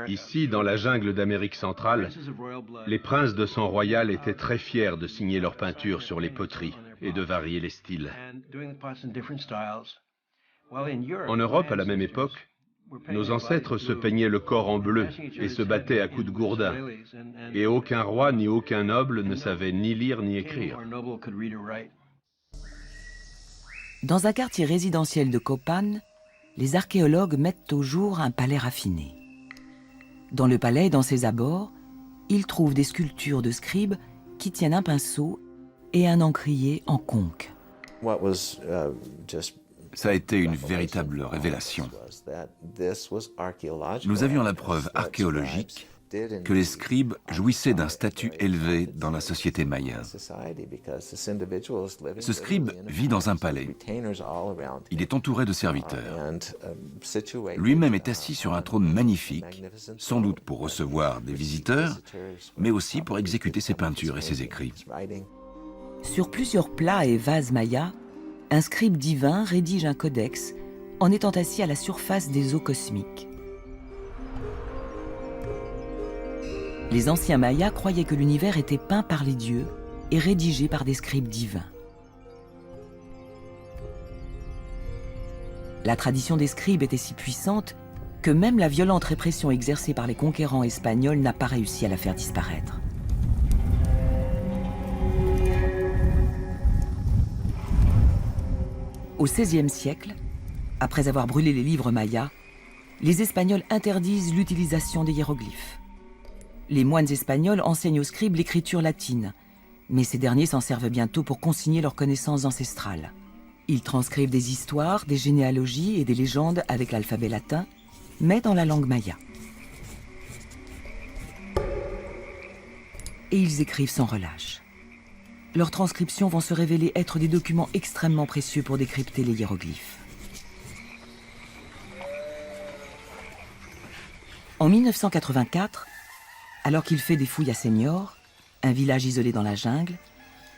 [SPEAKER 4] Ici, dans la jungle d'Amérique centrale, les princes de sang royal étaient très fiers de signer leurs peintures sur les poteries et de varier les styles. En Europe, à la même époque, nos ancêtres se peignaient le corps en bleu et se battaient à coups de gourdin, et aucun roi ni aucun noble ne savait ni lire ni écrire.
[SPEAKER 1] Dans un quartier résidentiel de Copan, les archéologues mettent au jour un palais raffiné. Dans le palais et dans ses abords, ils trouvent des sculptures de scribes qui tiennent un pinceau et un encrier en conque.
[SPEAKER 2] Ça a été une véritable révélation. Nous avions la preuve archéologique que les scribes jouissaient d'un statut élevé dans la société maya. Ce scribe vit dans un palais. Il est entouré de serviteurs. Lui-même est assis sur un trône magnifique, sans doute pour recevoir des visiteurs, mais aussi pour exécuter ses peintures et ses écrits.
[SPEAKER 1] Sur plusieurs plats et vases mayas, un scribe divin rédige un codex en étant assis à la surface des eaux cosmiques. Les anciens mayas croyaient que l'univers était peint par les dieux et rédigé par des scribes divins. La tradition des scribes était si puissante que même la violente répression exercée par les conquérants espagnols n'a pas réussi à la faire disparaître. Au XVIe siècle, après avoir brûlé les livres mayas, les Espagnols interdisent l'utilisation des hiéroglyphes. Les moines espagnols enseignent aux scribes l'écriture latine, mais ces derniers s'en servent bientôt pour consigner leurs connaissances ancestrales. Ils transcrivent des histoires, des généalogies et des légendes avec l'alphabet latin, mais dans la langue maya. Et ils écrivent sans relâche. Leurs transcriptions vont se révéler être des documents extrêmement précieux pour décrypter les hiéroglyphes. En 1984, alors qu'il fait des fouilles à Señor, un village isolé dans la jungle,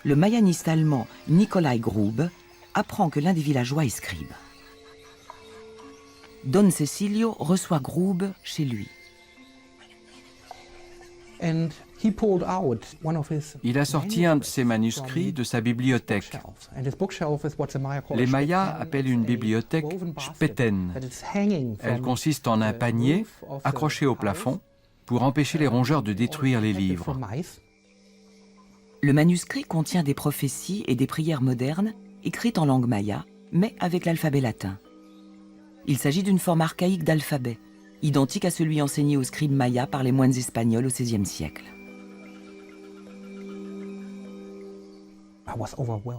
[SPEAKER 1] le mayaniste allemand Nikolai Grube apprend que l'un des villageois est scribe. Don Cecilio reçoit Grube chez lui.
[SPEAKER 5] Il a sorti un de ses manuscrits de sa bibliothèque. Les Mayas appellent une bibliothèque speten. Elle consiste en un panier accroché au plafond pour empêcher les rongeurs de détruire les livres.
[SPEAKER 1] Le manuscrit contient des prophéties et des prières modernes écrites en langue maya, mais avec l'alphabet latin. Il s'agit d'une forme archaïque d'alphabet, identique à celui enseigné aux scribes mayas par les moines espagnols au XVIe siècle.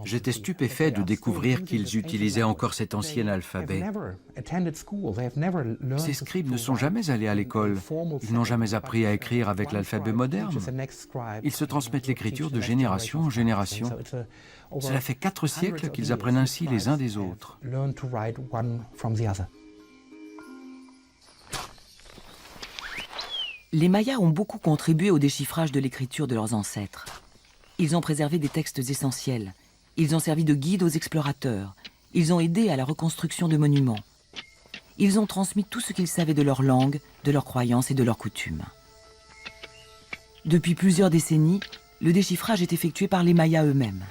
[SPEAKER 5] J'étais stupéfait de découvrir qu'ils utilisaient encore cet ancien alphabet. Ces scribes ne sont jamais allés à l'école. Ils n'ont jamais appris à écrire avec l'alphabet moderne. Ils se transmettent l'écriture de génération en génération. Cela fait 4 siècles qu'ils apprennent ainsi les uns des autres.
[SPEAKER 1] Les Mayas ont beaucoup contribué au déchiffrage de l'écriture de leurs ancêtres. Ils ont préservé des textes essentiels. Ils ont servi de guide aux explorateurs. Ils ont aidé à la reconstruction de monuments. Ils ont transmis tout ce qu'ils savaient de leur langue, de leurs croyances et de leurs coutumes. Depuis plusieurs décennies, le déchiffrage est effectué par les Mayas eux-mêmes.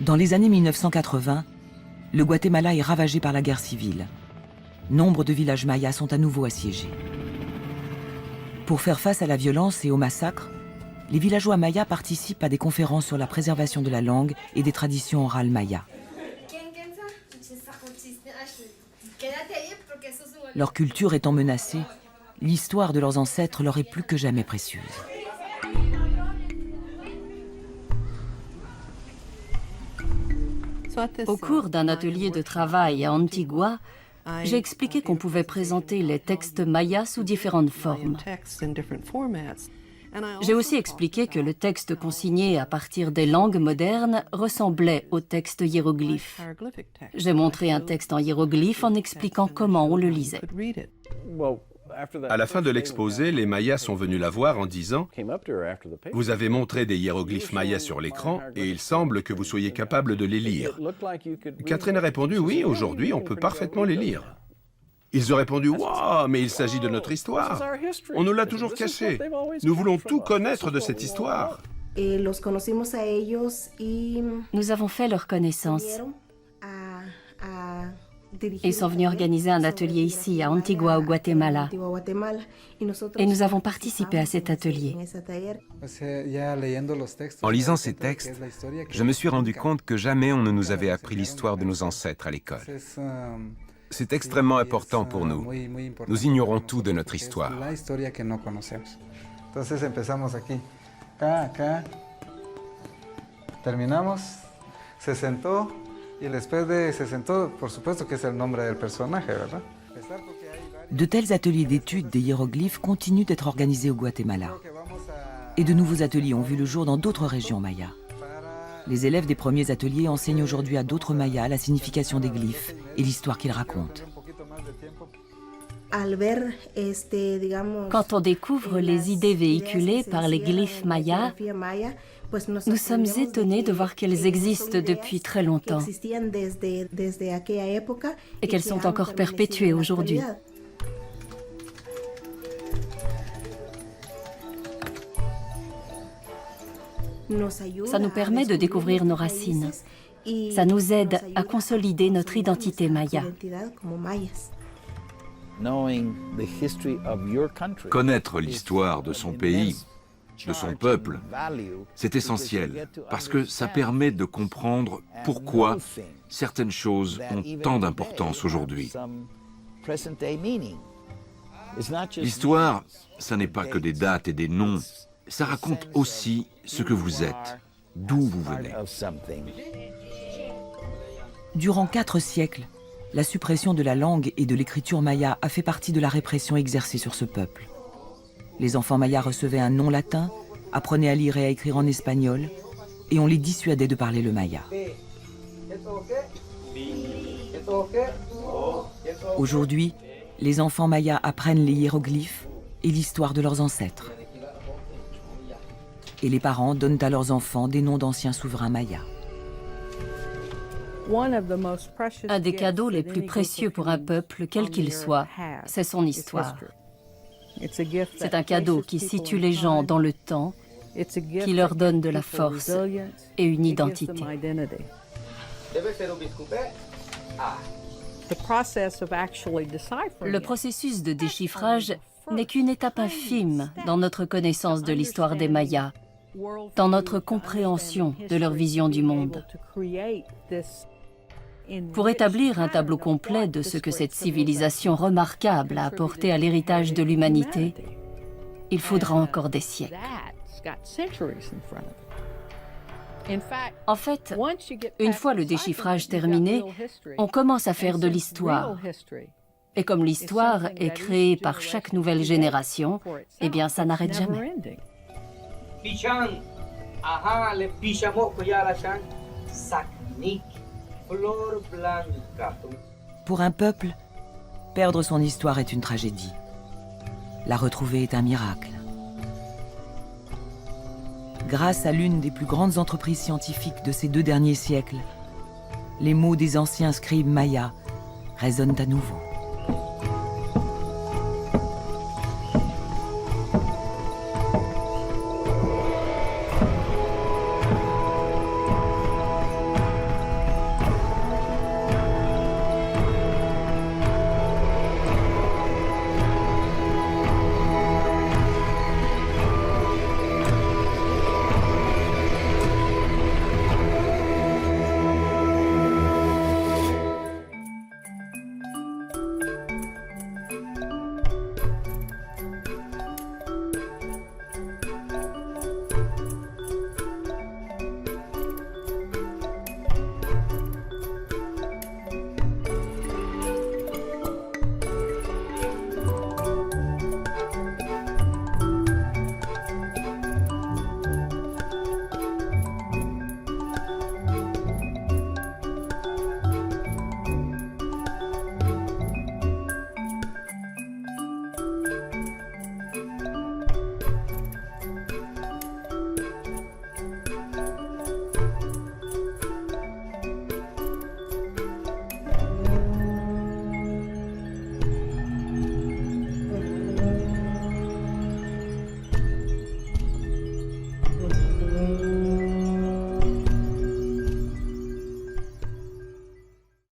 [SPEAKER 1] Dans les années 1980, le Guatemala est ravagé par la guerre civile. Nombre de villages mayas sont à nouveau assiégés. Pour faire face à la violence et au massacre, les villageois mayas participent à des conférences sur la préservation de la langue et des traditions orales mayas. Leur culture étant menacée, l'histoire de leurs ancêtres leur est plus que jamais précieuse.
[SPEAKER 3] Au cours d'un atelier de travail à Antigua, j'ai expliqué qu'on pouvait présenter les textes mayas sous différentes formes. J'ai aussi expliqué que le texte consigné à partir des langues modernes ressemblait au texte hiéroglyphe. J'ai montré un texte en hiéroglyphe en expliquant comment on le lisait.
[SPEAKER 4] À la fin de l'exposé, les Mayas sont venus la voir en disant « Vous avez montré des hiéroglyphes mayas sur l'écran et il semble que vous soyez capable de les lire. » Catherine a répondu « Oui, aujourd'hui, on peut parfaitement les lire. » Ils ont répondu « Wow, mais il s'agit de notre histoire. On nous l'a toujours caché. Nous voulons tout connaître de cette histoire. »
[SPEAKER 3] Nous avons fait leur connaissance. Ils sont venus organiser un atelier ici, à Antigua, au Guatemala. Et nous avons participé à cet atelier.
[SPEAKER 6] En lisant ces textes, je me suis rendu compte que jamais on ne nous avait appris l'histoire de nos ancêtres à l'école. C'est extrêmement important pour nous. Nous ignorons tout de notre histoire.
[SPEAKER 8] Terminamos, se sentó.
[SPEAKER 1] De tels ateliers d'études des hiéroglyphes continuent d'être organisés au Guatemala. Et de nouveaux ateliers ont vu le jour dans d'autres régions mayas. Les élèves des premiers ateliers enseignent aujourd'hui à d'autres mayas la signification des glyphes et l'histoire qu'ils racontent.
[SPEAKER 3] Quand on découvre les idées véhiculées par les glyphes mayas, nous sommes étonnés de voir qu'elles existent depuis très longtemps et qu'elles sont encore perpétuées aujourd'hui. Ça nous permet de découvrir nos racines. Ça nous aide à consolider notre identité maya.
[SPEAKER 2] Connaître l'histoire de son pays, de son peuple, c'est essentiel, parce que ça permet de comprendre pourquoi certaines choses ont tant d'importance aujourd'hui. L'histoire, ça n'est pas que des dates et des noms, ça raconte aussi ce que vous êtes, d'où vous venez.
[SPEAKER 1] Durant 4 siècles, la suppression de la langue et de l'écriture maya a fait partie de la répression exercée sur ce peuple. Les enfants mayas recevaient un nom latin, apprenaient à lire et à écrire en espagnol, et on les dissuadait de parler le maya. Aujourd'hui, les enfants mayas apprennent les hiéroglyphes et l'histoire de leurs ancêtres. Et les parents donnent à leurs enfants des noms d'anciens souverains mayas.
[SPEAKER 3] Un des cadeaux les plus précieux pour un peuple, quel qu'il soit, c'est son histoire. C'est un cadeau qui situe les gens dans le temps, qui leur donne de la force et une identité. Le processus de déchiffrage n'est qu'une étape infime dans notre connaissance de l'histoire des Mayas, dans notre compréhension de leur vision du monde. Pour établir un tableau complet de ce que cette civilisation remarquable a apporté à l'héritage de l'humanité, il faudra encore des siècles. En fait, une fois le déchiffrage terminé, on commence à faire de l'histoire. Et comme l'histoire est créée par chaque nouvelle génération, eh bien ça n'arrête jamais.
[SPEAKER 1] Pour un peuple, perdre son histoire est une tragédie. La retrouver est un miracle. Grâce à l'une des plus grandes entreprises scientifiques de ces 2 derniers siècles, les mots des anciens scribes mayas résonnent à nouveau.